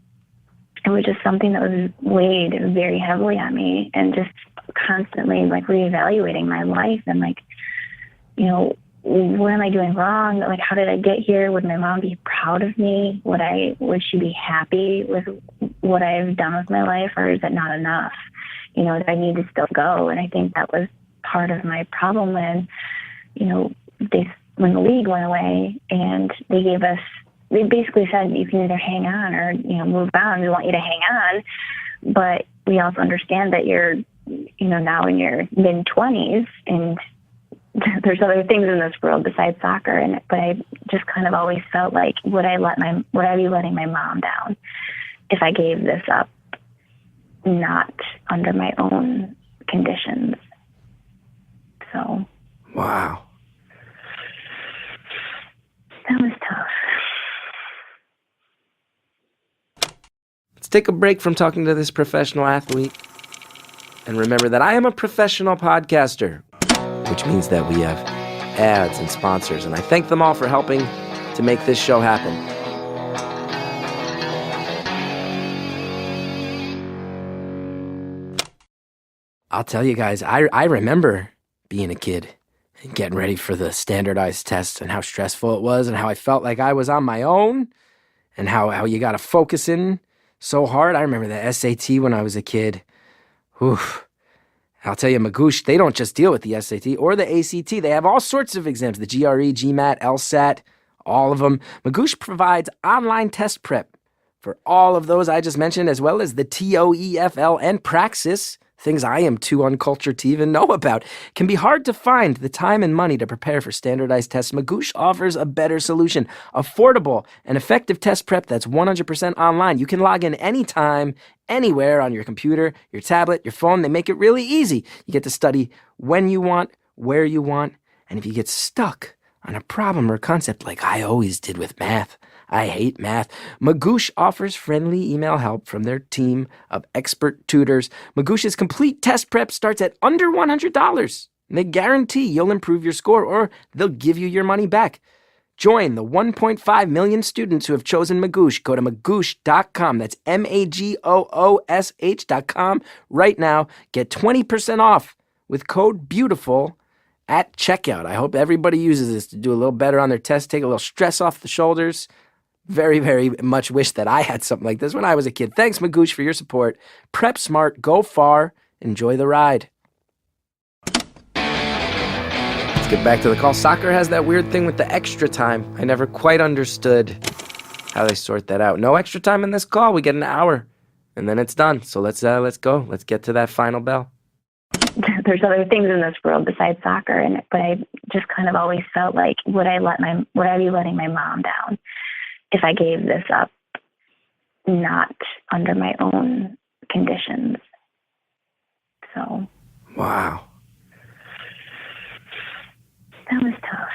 it was just something that was weighed very heavily on me, and just constantly like reevaluating my life and like, what am I doing wrong? Like, how did I get here? Would my mom be proud of me? Would she be happy with what I've done with my life, or is it not enough? Do I need to still go? And I think that was part of my problem when, when the league went away and they basically said, you can either hang on or, move on. We want you to hang on. But we also understand that you're, now in your mid-20s, and there's other things in this world besides soccer. But I just kind of always felt like, would I be letting my mom down if I gave this up, not under my own conditions? So. Wow. That was tough. Let's take a break from talking to this professional athlete and remember that I am a professional podcaster, which means that we have ads and sponsors, and I thank them all for helping to make this show happen. I'll tell you guys, I remember being a kid and getting ready for the standardized tests and how stressful it was and how I felt like I was on my own and how you got to focus in so hard. I remember the SAT when I was a kid. Oof. I'll tell you, Magoosh, they don't just deal with the SAT or the ACT. They have all sorts of exams, the GRE, GMAT, LSAT, all of them. Magoosh provides online test prep for all of those I just mentioned, as well as the TOEFL and Praxis, things I am too uncultured to even know about. It can be hard to find the time and money to prepare for standardized tests. Magoosh offers a better solution, affordable and effective test prep that's 100% online. You can log in anytime, anywhere on your computer, your tablet, your phone. They make it really easy. You get to study when you want, where you want, and if you get stuck on a problem or concept like I always did with math, I hate math, Magoosh offers friendly email help from their team of expert tutors. Magoosh's complete test prep starts at under $100. And they guarantee you'll improve your score or they'll give you your money back. Join the 1.5 million students who have chosen Magoosh. Go to magoosh.com. That's MAGOOSH.com right now. Get 20% off with code BEAUTIFUL at checkout. I hope everybody uses this to do a little better on their test, take a little stress off the shoulders. Very, very much wish that I had something like this when I was a kid. Thanks, Magoosh, for your support. Prep smart, go far, enjoy the ride. Let's get back to the call. Soccer has that weird thing with the extra time. I never quite understood how they sort that out. No extra time in this call. We get an hour, and then it's done. So let's go. Let's get to that final bell. There's other things in this world besides soccer, but I just kind of always felt like, would I be letting my mom down if I gave this up, not under my own conditions? So. Wow. That was tough.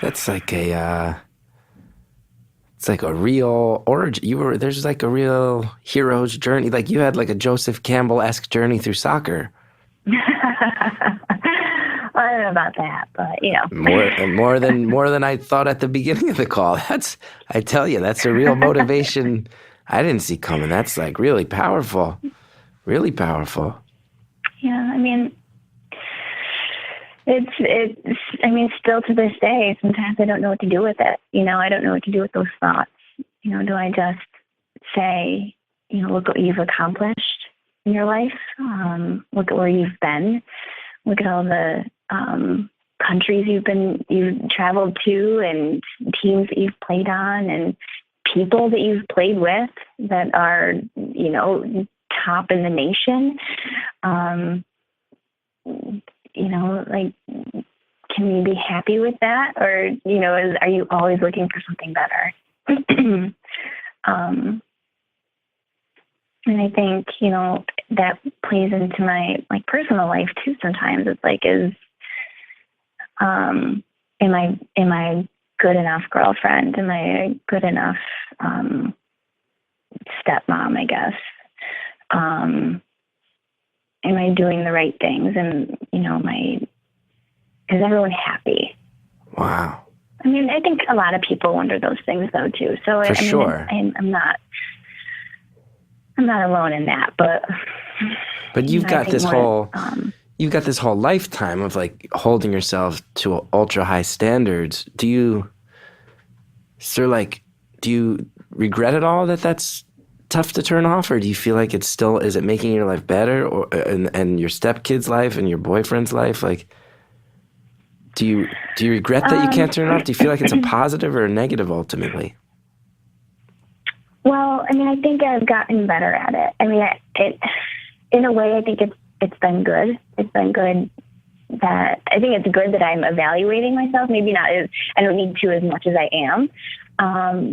That's like it's like a real origin. There's like a real hero's journey. Like you had like a Joseph Campbell-esque journey through soccer. Well, I don't know about that, but you know. More than I thought at the beginning of the call. I tell you, that's a real motivation I didn't see coming. That's like really powerful. Really powerful. Yeah, I mean, still to this day, sometimes I don't know what to do with it. You know, I don't know what to do with those thoughts. You know, do I just say, you know, look what you've accomplished in your life? Look at where you've been. Look at all the countries you've traveled to, and teams that you've played on, and people that you've played with that are, you know, top in the nation. You know, like, can you be happy with that? Or, you know, are you always looking for something better? And I think, you know, that plays into my like personal life too. Sometimes it's like, am I good enough girlfriend? Am I a good enough stepmom, I guess? Am I doing the right things? And, you know, is everyone happy? Wow. I mean, I think a lot of people wonder those things though too. So For sure. I'm not alone in that, but you've got this whole lifetime of like holding yourself to ultra high standards. Do you regret it all that's tough to turn off, or do you feel like is it making your life better, or and your stepkid's life and your boyfriend's life? Like, do you regret that you can't turn it off? Do you feel like it's a positive or a negative ultimately? Well, I mean, I think I've gotten better at it. I mean, in a way, I think it's been good. It's been good that I think it's good that I'm evaluating myself. Maybe not I don't need to as much as I am.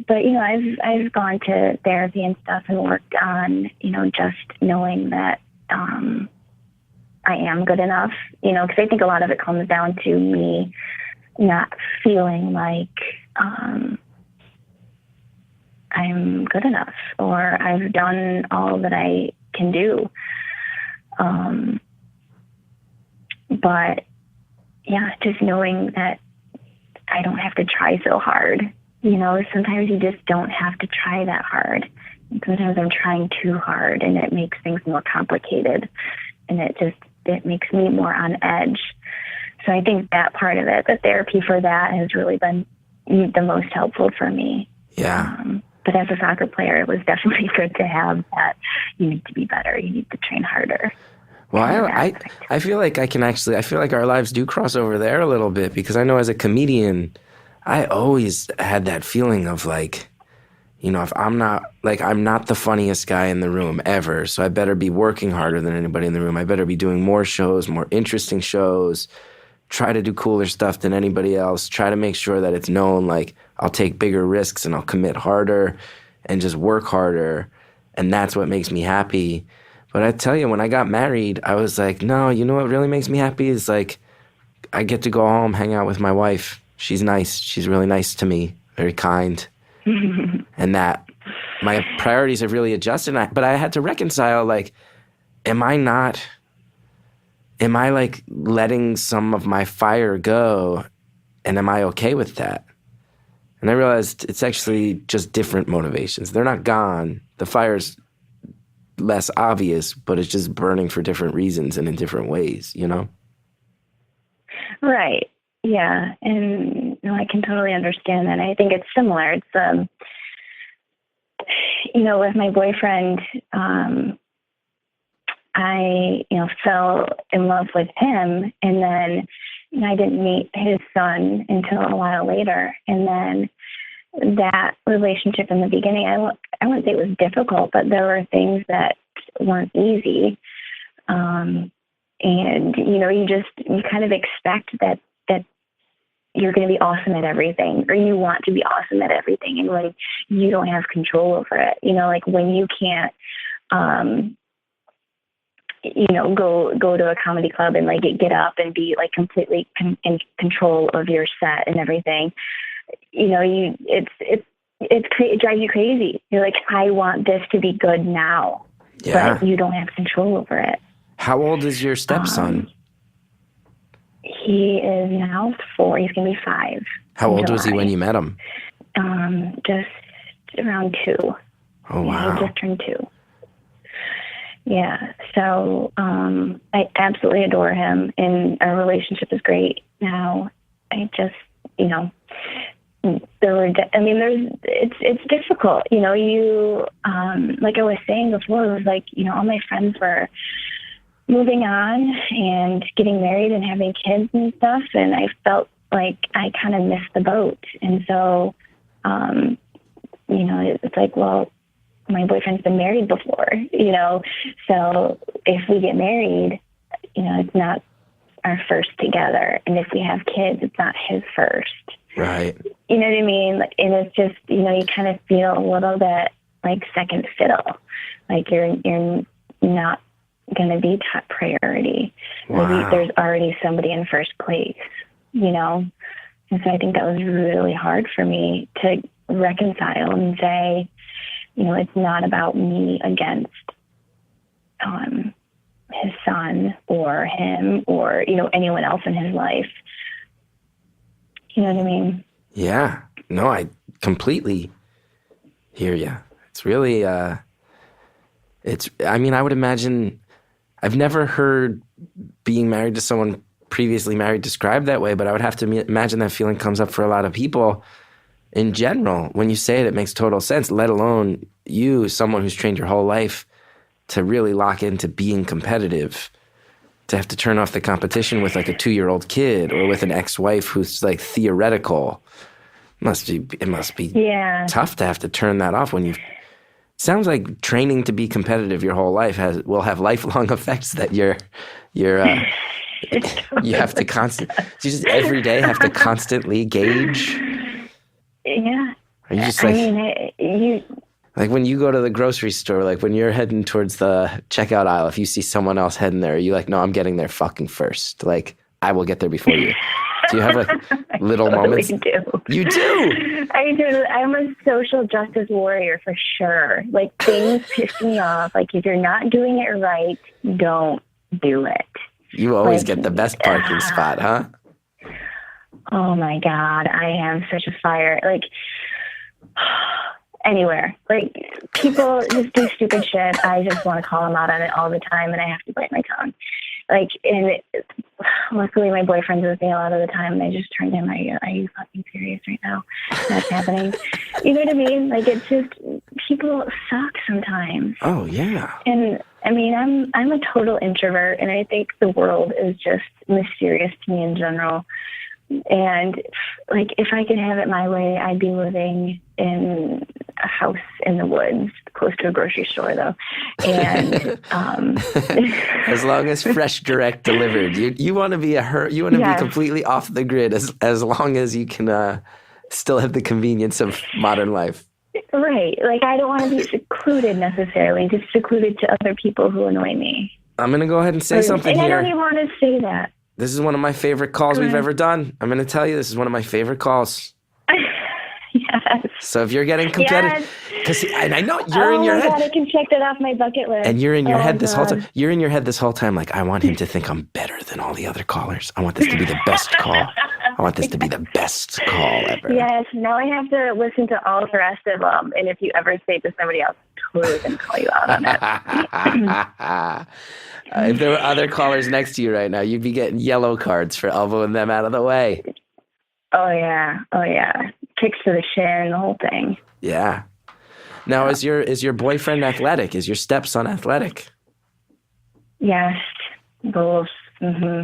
But, you know, I've gone to therapy and stuff and worked on, you know, just knowing that I am good enough, you know, because I think a lot of it comes down to me not feeling like I'm good enough or I've done all that I can do. But, yeah, just knowing that I don't have to try so hard. You know, sometimes you just don't have to try that hard. And sometimes I'm trying too hard, and it makes things more complicated, and it makes me more on edge. So I think that part of it, the therapy for that, has really been the most helpful for me. Yeah. But as a soccer player, it was definitely good to have that. You need to be better. You need to train harder. Well, I feel like I feel like our lives do cross over there a little bit, because I know as a comedian, I always had that feeling of like, you know, if I'm not the funniest guy in the room ever, so I better be working harder than anybody in the room. I better be doing more shows, more interesting shows, try to do cooler stuff than anybody else, try to make sure that it's known, like I'll take bigger risks and I'll commit harder and just work harder. And that's what makes me happy. But I tell you, when I got married, I was like, no, you know what really makes me happy is like, I get to go home, hang out with my wife. She's nice. She's really nice to me, very kind. And that my priorities have really adjusted. But I had to reconcile, like, am I like letting some of my fire go, and am I okay with that? And I realized it's actually just different motivations. They're not gone. The fire's less obvious, but it's just burning for different reasons and in different ways, you know? Right. Yeah. And I can totally understand that. I think it's similar. It's, you know, with my boyfriend, I, you know, fell in love with him, and then, you know, I didn't meet his son until a while later. And then that relationship in the beginning, I wouldn't say it was difficult, but there were things that weren't easy. And, you know, you kind of expect that you're going to be awesome at everything, or you want to be awesome at everything. And when you don't have control over it, you know, like when you can't, you know, go to a comedy club and like get up and be like completely in control of your set and everything, you know, it drives you crazy. You're like, I want this to be good now, but you don't have control over it. How old is your stepson? He is now 4. He's going to be 5. How old was he when you met him? Just around 2. Oh, wow. He just turned 2. Yeah. So I absolutely adore him, and our relationship is great now. I just, it's difficult. Like I was saying before, it was like, all my friends were moving on and getting married and having kids and stuff, and I felt like I kind of missed the boat. And so, it's like, well, my boyfriend's been married before, so if we get married, it's not our first together. And if we have kids, it's not his first. Right. You know what I mean? Like, and it's just, you kind of feel a little bit like second fiddle. Like you're not going to be top priority. Wow. Maybe there's already somebody in first place, And so I think that was really hard for me to reconcile and say, it's not about me against his son or him or, anyone else in his life. You know what I mean? Yeah. No, I completely hear you. It's really, I would imagine, I've never heard being married to someone previously married described that way, but I would have to imagine that feeling comes up for a lot of people in general. When you say it, it makes total sense, let alone you, someone who's trained your whole life to really lock into being competitive, to have to turn off the competition with like a 2-year-old kid or with an ex-wife who's like theoretical. It must be tough to have to turn that off when you. Sounds like training to be competitive your whole life will have lifelong effects that you have to you just every day have to constantly gauge. Yeah. Are you just like when you go to the grocery store, like when you're heading towards the checkout aisle, if you see someone else heading there, you're like, no, I'm getting there fucking first. Like, I will get there before you. Do you have like little moments? Do. You do? I do. I'm a social justice warrior for sure. Like, things piss me off. Like, if you're not doing it right, don't do it. You always get the best parking spot, huh? Oh my God. I am such a fire. Like, anywhere. Like, people just do stupid shit. I just want to call them out on it all the time, and I have to bite my tongue. Like, and luckily my boyfriend's with me a lot of the time, and I just turned to him, are you fucking serious right now? That's happening. You know what I mean? Like, it's just, people suck sometimes. Oh, yeah. And, I mean, I'm a total introvert, and I think the world is just mysterious to me in general. And, like, if I could have it my way, I'd be living in a house in the woods, close to a grocery store, though. And as long as fresh, direct delivered, you want to be be completely off the grid as long as you can still have the convenience of modern life. Right. Like, I don't want to be secluded necessarily, just secluded to other people who annoy me. I'm going to go ahead and say something here. I don't even want to say that. This is one of my favorite calls we've ever done. I'm going to tell you, this is one of my favorite calls. Yes. So if you're getting competitive, because I know you're in your head. Oh my God, I can check that off my bucket list. And you're in your head this whole time. You're in your head this whole time, like, I want him to think I'm better than all the other callers. I want this to be the best call. I want this to be the best call ever. Yes. Now I have to listen to all the rest of them. And if you ever say to somebody else, I'm totally going to call you out on it. If there were other callers next to you right now, you'd be getting yellow cards for elbowing them out of the way. Oh, yeah. Oh, yeah. Kicks to the shin, the whole thing. Yeah. Now, is your boyfriend athletic? Is your stepson athletic? Yes. Both. Mm-hmm.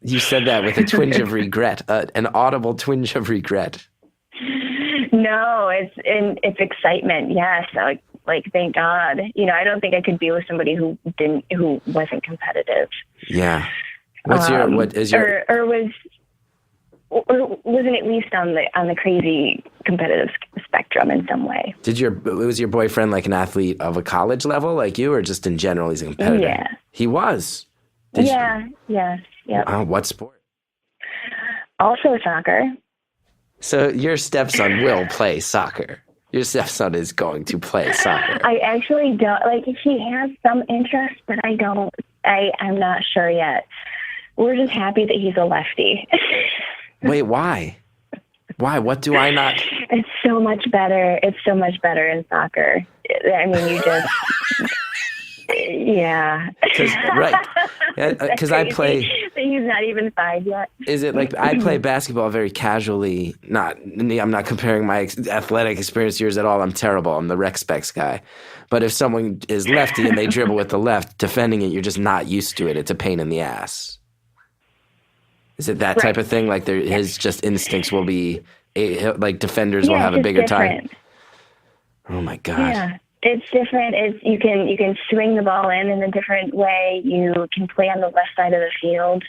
You said that with a twinge of regret, an audible twinge of regret. No, it's excitement. Yes. Like, thank God. I don't think I could be with somebody who wasn't competitive. Yeah. Wasn't at least on the crazy competitive spectrum in some way. Was your boyfriend like an athlete of a college level like you, or just in general he's a competitor? Yeah. He was? Yes. Oh, what sport? Also soccer. So your stepson will play soccer. Your stepson is going to play soccer. I actually don't, like, he has some interest, but I'm not sure yet. We're just happy that he's a lefty. Wait, why? Why? What do I not? It's so much better. It's so much better in soccer. I mean, you just, yeah. Right. Because I play. He's not even 5 yet. Is it like I play basketball very casually? I'm not comparing my athletic experience to yours at all. I'm terrible. I'm the rec specs guy. But if someone is lefty and they dribble with the left, defending it, you're just not used to it. It's a pain in the ass. Is it that type of thing? Like his just instincts will be like defenders will have a bigger time. Oh my God. Yeah, it's different. You can swing the ball in a different way. You can play on the left side of the field.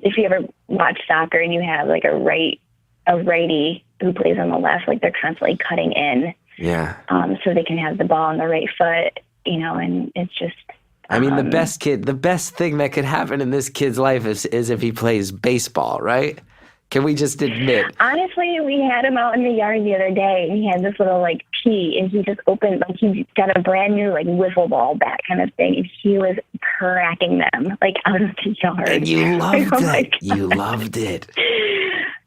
If you ever watch soccer and you have like a righty who plays on the left, like they're constantly cutting in. Yeah. So they can have the ball on the right foot, and it's just. I mean, the best thing that could happen in this kid's life is if he plays baseball, right? Can we just admit? Honestly, we had him out in the yard the other day, and he had this little, like, pea, and he just opened, like, he got a brand new, like, wiffle ball bat kind of thing, and he was cracking them, like, out of the yard. And you loved it. You loved it.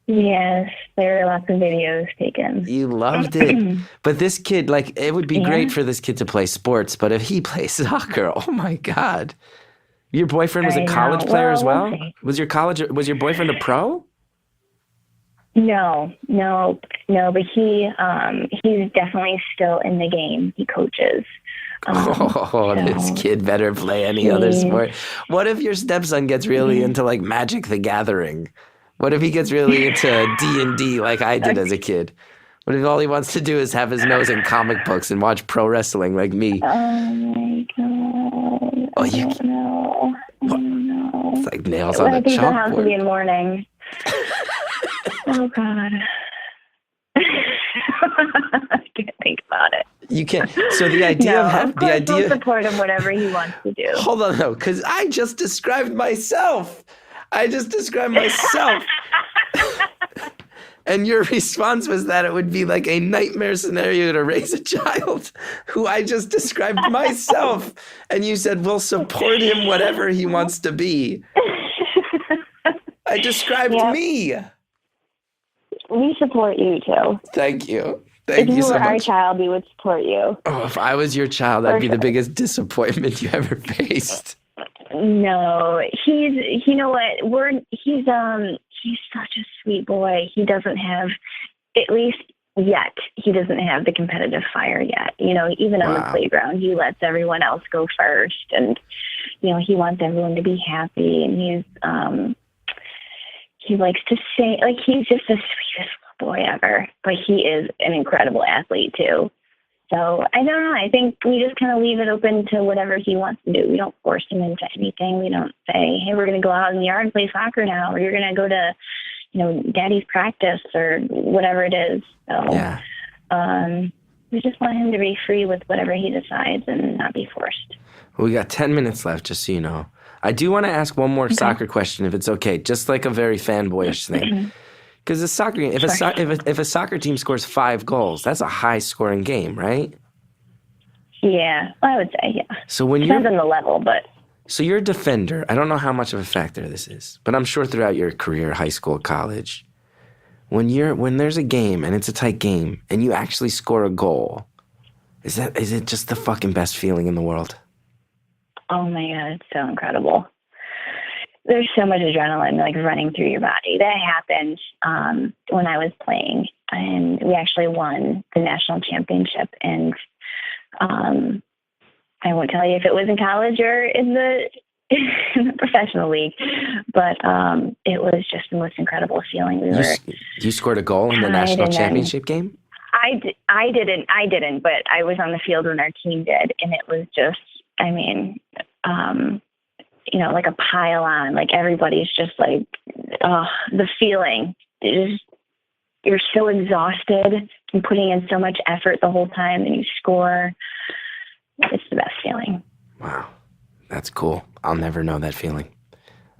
Yes, there were lots of videos taken. You loved it. But this kid, like, it would be great for this kid to play sports, but if he plays soccer, oh my God. Your boyfriend was a college player as well? Was your boyfriend a pro? No, but he's definitely still in the game. He coaches. This kid better play any other sport. What if your stepson gets really into like Magic the Gathering? What if he gets really into D&D like I did as a kid? What if all he wants to do is have his nose in comic books and watch pro wrestling like me? Oh my God. Oh, I don't know. It's like nails on a chalkboard. I think the house will be in mourning. Oh God. I can't think about it. You can't. So the idea We'll support him whatever he wants to do. Hold on though, because I just described myself. And your response was that it would be like a nightmare scenario to raise a child who I just described myself. And you said, we'll support him whatever he wants to be. I described me. We support you too. Thank you. If you so were our much. child, we would support you. Oh, if I was your child, that'd be the biggest disappointment you ever faced. No, you know what? He's such a sweet boy. He doesn't have, at least yet, he doesn't have the competitive fire yet. Even on the playground, he lets everyone else go first. And, he wants everyone to be happy. And he likes to sing, like he's just the sweetest little boy ever. But he is an incredible athlete too. So I don't know. I think we just kind of leave it open to whatever he wants to do. We don't force him into anything. We don't say, hey, we're going to go out in the yard and play soccer now, or you're going to go to, daddy's practice or whatever it is. So we just want him to be free with whatever he decides and not be forced. Well, we got 10 minutes left, just so you know. I do want to ask one more soccer question, if it's okay, just like a very fanboyish thing. Because a soccer game, if a soccer team scores 5 goals, that's a high-scoring game, right? Yeah, I would say, yeah. So when depends on the level, but. So you're a defender. I don't know how much of a factor this is, but I'm sure throughout your career, high school, college, when there's a game and it's a tight game and you actually score a goal, is it just the fucking best feeling in the world? Oh my God, it's so incredible. There's so much adrenaline like running through your body. That happened when I was playing, and we actually won the national championship. And I won't tell you if it was in college or in the professional league, but it was just the most incredible feeling. You scored a goal in the national championship game? I didn't, but I was on the field when our team did, and it was just, like a pile on, like everybody's just like, the feeling is, you're so exhausted and putting in so much effort the whole time, and you score. It's the best feeling. Wow. That's cool. I'll never know that feeling.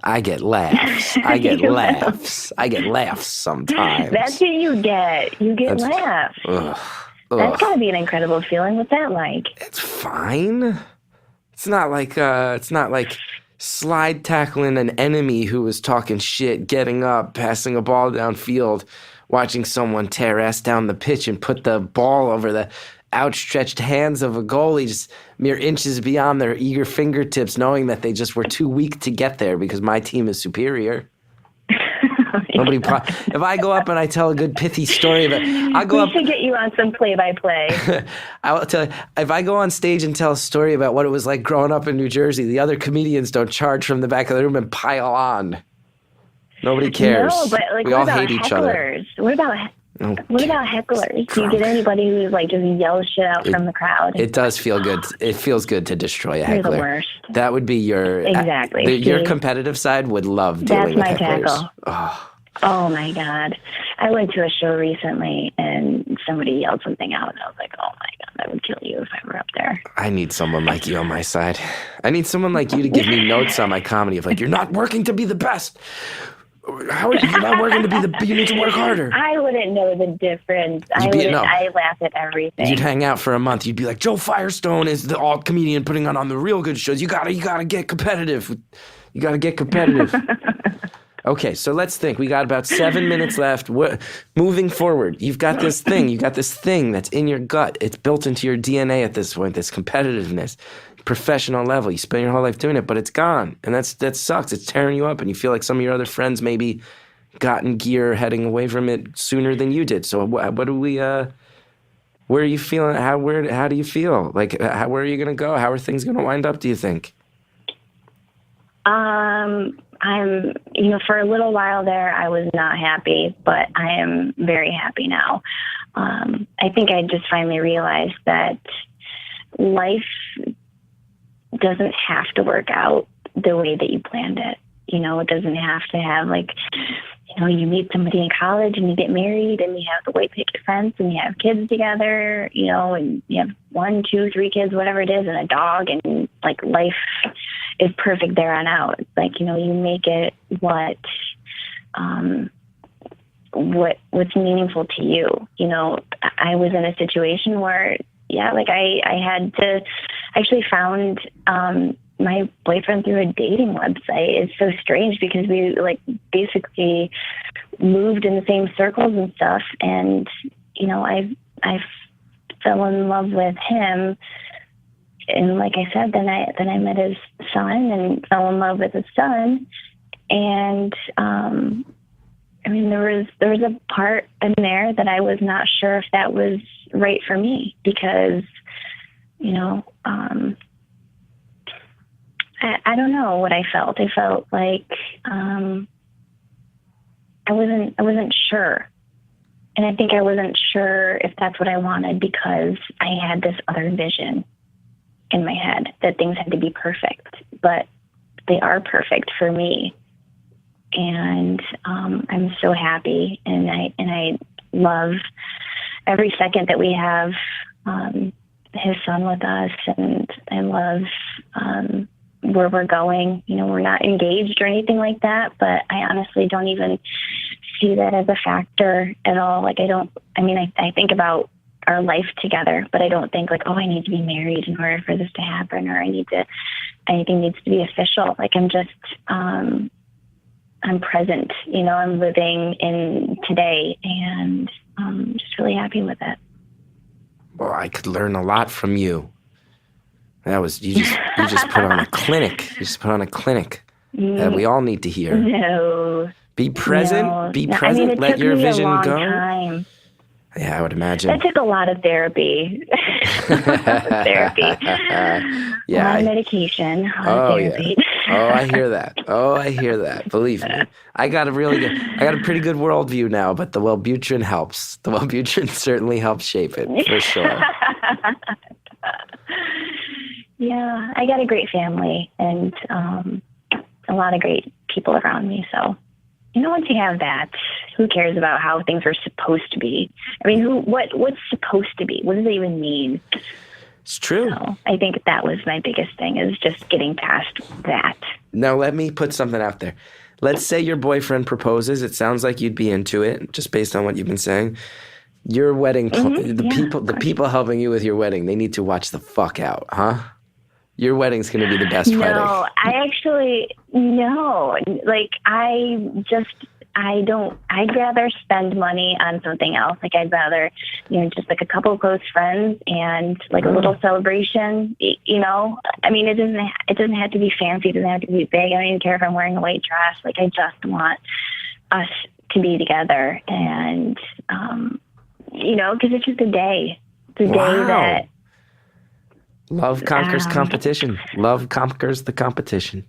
I get laughs. I get laughs. I get laughs sometimes. That's what you get. You get laughs. Ugh. That's got to be an incredible feeling. What's that like? It's fine. It's not like slide tackling an enemy who was talking shit, getting up, passing a ball downfield, watching someone tear ass down the pitch and put the ball over the outstretched hands of a goalie just mere inches beyond their eager fingertips, knowing that they just were too weak to get there because my team is superior. If I go up and I tell a good pithy story about, we should get you on some play-by-play. I will tell you, if I go on stage and tell a story about what it was like growing up in New Jersey, the other comedians don't charge from the back of the room and pile on. Nobody cares. No, but like, we all hate each other. What about hecklers? Do you get anybody who like just yells shit out from the crowd? It does feel good. It feels good to destroy a heckler. You're the worst. That would be your exactly. Your competitive side would love dealing with hecklers. That's my tackle. Oh my God. I went to a show recently and somebody yelled something out and I was like, oh my God, I would kill you if I were up there. I need someone like you on my side. I need someone like you to give me notes on my comedy of like, you're not working to be the best. How are you not working to be you need to work harder. I wouldn't know the difference. I laugh at everything. You'd hang out for a month. You'd be like, Joe Firestone is the alt comedian putting on the real good shows. You gotta get competitive. You gotta get competitive. Okay, so let's think. We got about 7 minutes left. Moving forward, you've got this thing. You got this thing that's in your gut. It's built into your DNA at this point, this competitiveness, professional level. You spend your whole life doing it, but it's gone. And that sucks. It's tearing you up, and you feel like some of your other friends maybe got in gear heading away from it sooner than you did. So what do we where are you feeling? How do you feel? Like, where are you going to go? How are things going to wind up, do you think? I'm, for a little while there, I was not happy, but I am very happy now. I think I just finally realized that life doesn't have to work out the way that you planned it. It doesn't have to have you meet somebody in college and you get married and you have the white picket fence and you have kids together, and you have 1, 2, 3 kids, whatever it is, and a dog, and like life is perfect there on out. It's like, you make it what's meaningful to you. I was in a situation where, I had to actually found my boyfriend through a dating website. It's so strange because we basically moved in the same circles and stuff. And, I fell in love with him. And like I said, then I met his son and fell in love with his son. And, there was a part in there that I was not sure if that was right for me because, I don't know what I felt. I felt like I wasn't sure. And I think I wasn't sure if that's what I wanted because I had this other vision in my head that things had to be perfect, but they are perfect for me. And I'm so happy, and I love every second that we have his son with us, and I love where we're going. We're not engaged or anything like that, but I honestly don't even see that as a factor at all. I think about our life together, but I don't think I need to be married in order for this to happen, or anything needs to be official. I'm just, I'm present, I'm living in today, and I'm just really happy with it. Well, I could learn a lot from you. That was, you just put on a clinic. You just put on a clinic that we all need to hear. No. Be present. No. Be present. Let your vision go. Time. Yeah, I would imagine. That took a lot of therapy. Therapy. Yeah. A lot of medication. A lot of therapy. Yeah. Oh, I hear that. Believe me. I got a pretty good worldview now, but the Wellbutrin helps. The Wellbutrin certainly helps shape it, for sure. Yeah, I got a great family and a lot of great people around me, so once you have that, who cares about how things are supposed to be? What's supposed to be? What does it even mean? It's true. So I think that was my biggest thing, is just getting past that. Now, let me put something out there. Let's say your boyfriend proposes. It sounds like you'd be into it, just based on what you've been saying. Your wedding, the people helping you with your wedding, they need to watch the fuck out, huh? Your wedding's going to be the best wedding. No, like, I'd rather spend money on something else. Like, I'd rather, just like a couple of close friends and like a little celebration, I mean, it doesn't have to be fancy. It doesn't have to be big. I don't even care if I'm wearing a white dress. Like, I just want us to be together and, because it's just a day. It's a day that love conquers competition. Love conquers the competition.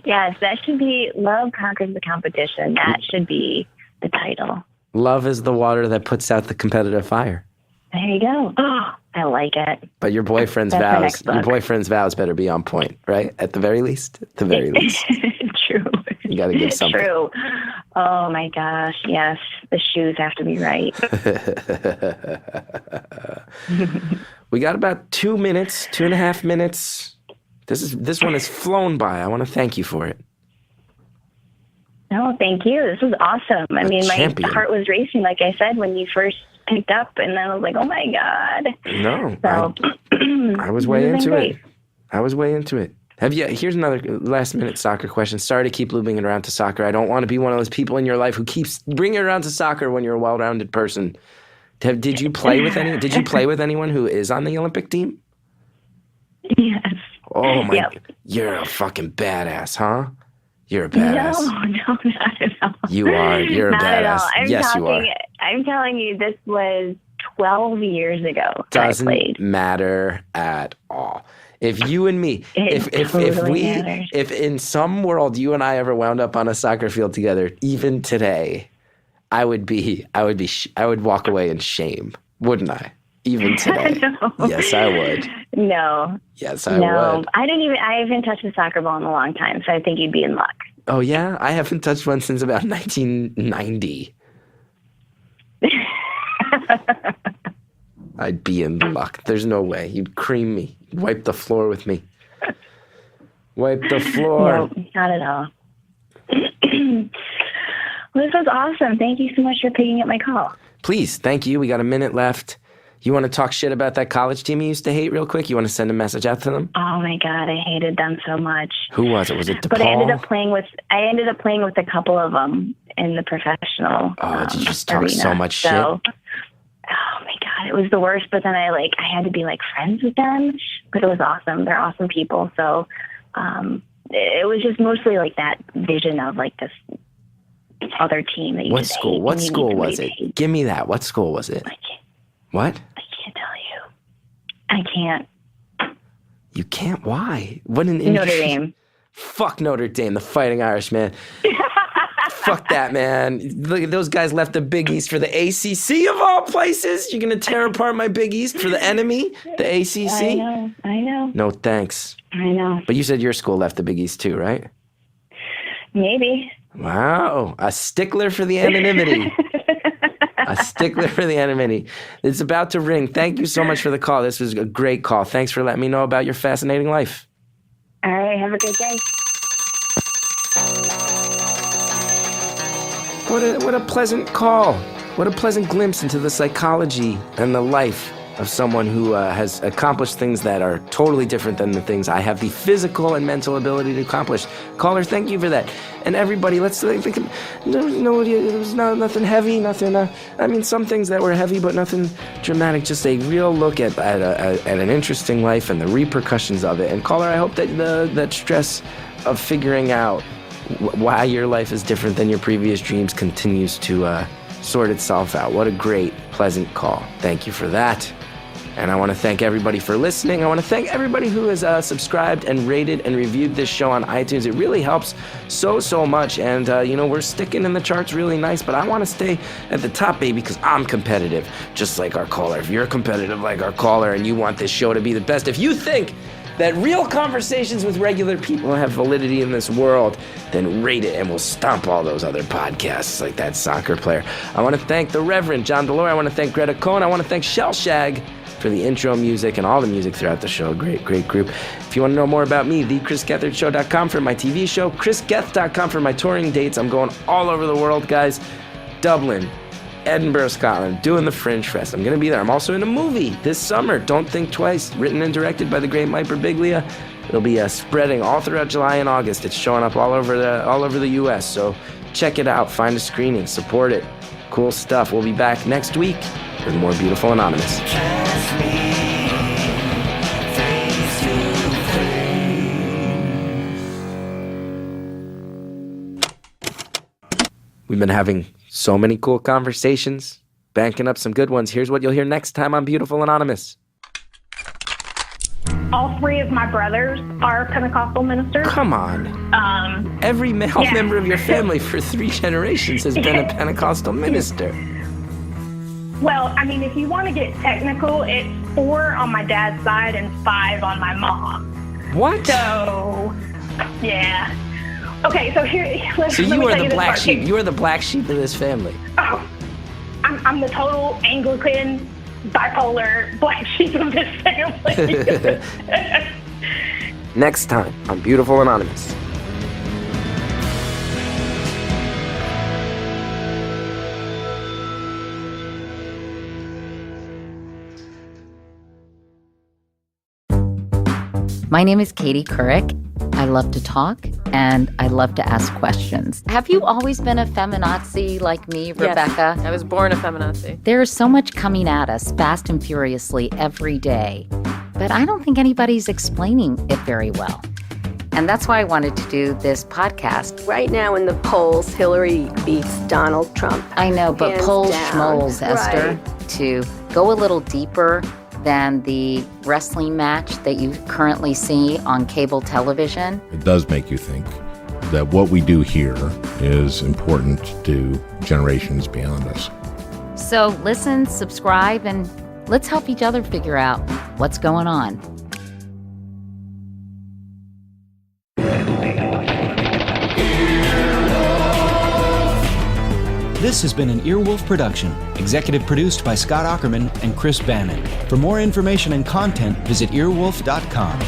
Yes, that should be Love Conquers the Competition. That should be the title. Love is the water that puts out the competitive fire. There you go. Oh, I like it. But your boyfriend's vows better be on point, right? At the very least. At the very least. True. You got to give something. True. Oh my gosh, yes. The shoes have to be right. We got about 2 minutes, 2.5 minutes. This one has flown by. I want to thank you for it. No, thank you. This was awesome. I mean, my heart was racing, like I said, when you first picked up, and then I was like, oh my God. No. So, I was way into it. I was way into it. Here's another last minute soccer question. Sorry to keep looping it around to soccer. I don't want to be one of those people in your life who keeps bringing it around to soccer when you're a well-rounded person. Did you play with anyone who is on the Olympic team? Yes. Oh my! Yep. You're a fucking badass, huh? You're a badass. No, not at all. You are. You're a badass. Yes, you are. I'm telling you, this was 12 years ago. Doesn't matter at all. If you and me, if in some world you and I ever wound up on a soccer field together, even today, I would walk away in shame, wouldn't I? Even today. Yes, I would. No. Yes, I would. I haven't touched a soccer ball in a long time, so I think you'd be in luck. Oh, yeah? I haven't touched one since about 1990. I'd be in luck. There's no way. You'd cream me. You'd wipe the floor with me. Wipe the floor. No, not at all. Well, this was awesome. Thank you so much for picking up my call. Please, thank you. We got a minute left. You want to talk shit about that college team you used to hate real quick? You want to send a message out to them? Oh my God, I hated them so much. Who was it? Was it DePaul? But I ended up playing with a couple of them in the professional. Oh, did you just talk so much shit? Oh my God, it was the worst. But then I had to be friends with them. But it was awesome. They're awesome people. So it was just mostly that vision of this other team that you. What school? What school was it? Give me that. What school was it? What? I can't tell you. I can't. You can't? Why? What an Notre Dame. Fuck Notre Dame, the Fighting Irish, man. Fuck that, man. Look at those guys left the Big East for the ACC of all places. You're going to tear apart my Big East for the enemy, the ACC? I know. No, thanks. I know. But you said your school left the Big East too, right? Maybe. Wow. A stickler for the anonymity. A stickler for the anonymity. It's about to ring. Thank you so much for the call. This was a great call. Thanks for letting me know about your fascinating life. All right. Have a good day. What a pleasant call. What a pleasant glimpse into the psychology and the life of someone who has accomplished things that are totally different than the things I have the physical and mental ability to accomplish. Caller, thank you for that. And everybody, let's think. There was nothing heavy, nothing. Some things that were heavy, but nothing dramatic. Just a real look at an interesting life and the repercussions of it. And caller, I hope that that stress of figuring out why your life is different than your previous dreams continues to sort itself out. What a great, pleasant call. Thank you for that. And I want to thank everybody for listening. I want to thank everybody who has subscribed and rated and reviewed this show on iTunes. It really helps so much. And, we're sticking in the charts really nice, but I want to stay at the top, baby, because I'm competitive, just like our caller. If you're competitive like our caller and you want this show to be the best, if you think that real conversations with regular people have validity in this world, then rate it and we'll stomp all those other podcasts like that soccer player. I want to thank the Reverend John Delore. I want to thank Greta Cohn. I want to thank Shellshag for the intro music and all the music throughout the show. Great group. If you want to know more about me, thechrisgethardshow.com for my TV show, chrisgeth.com for my touring dates. I'm going all over the world, guys. Dublin, Edinburgh, Scotland, doing the Fringe Fest. I'm going to be there. I'm also in a movie this summer, Don't Think Twice, written and directed by the great Mike Birbiglia. It'll be spreading all throughout July and August. It's showing up all over the U.S., so check it out. Find a screening. Support it. Cool stuff. We'll be back next week with more Beautiful Anonymous. Kiss me face to face. We've been having so many cool conversations, banking up some good ones. Here's what you'll hear next time on Beautiful Anonymous. All three of my brothers are Pentecostal ministers. Come on. Every male member of your family for 3 generations has been a Pentecostal minister. Well, I mean, if you want to get technical, it's 4 on my dad's side and 5 on my mom. What? So, yeah. Okay, so So you are the black sheep. You are the black sheep of this family. Oh, I'm the total Anglican, bipolar black sheep of this family. Next time on Beautiful Anonymous. My name is Katie Couric. I love to talk and I love to ask questions. Have you always been a feminazi like me, Rebecca? Yes, I was born a feminazi. There is so much coming at us fast and furiously every day, but I don't think anybody's explaining it very well. And that's why I wanted to do this podcast. Right now in the polls, Hillary beats Donald Trump. I know, but Hands polls down. schmoles, Esther, Right. to go a little deeper than the wrestling match that you currently see on cable television. It does make you think that what we do here is important to generations beyond us. So listen, subscribe, and let's help each other figure out what's going on. This has been an Earwolf production, executive produced by Scott Ackerman and Chris Bannon. For more information and content, visit earwolf.com.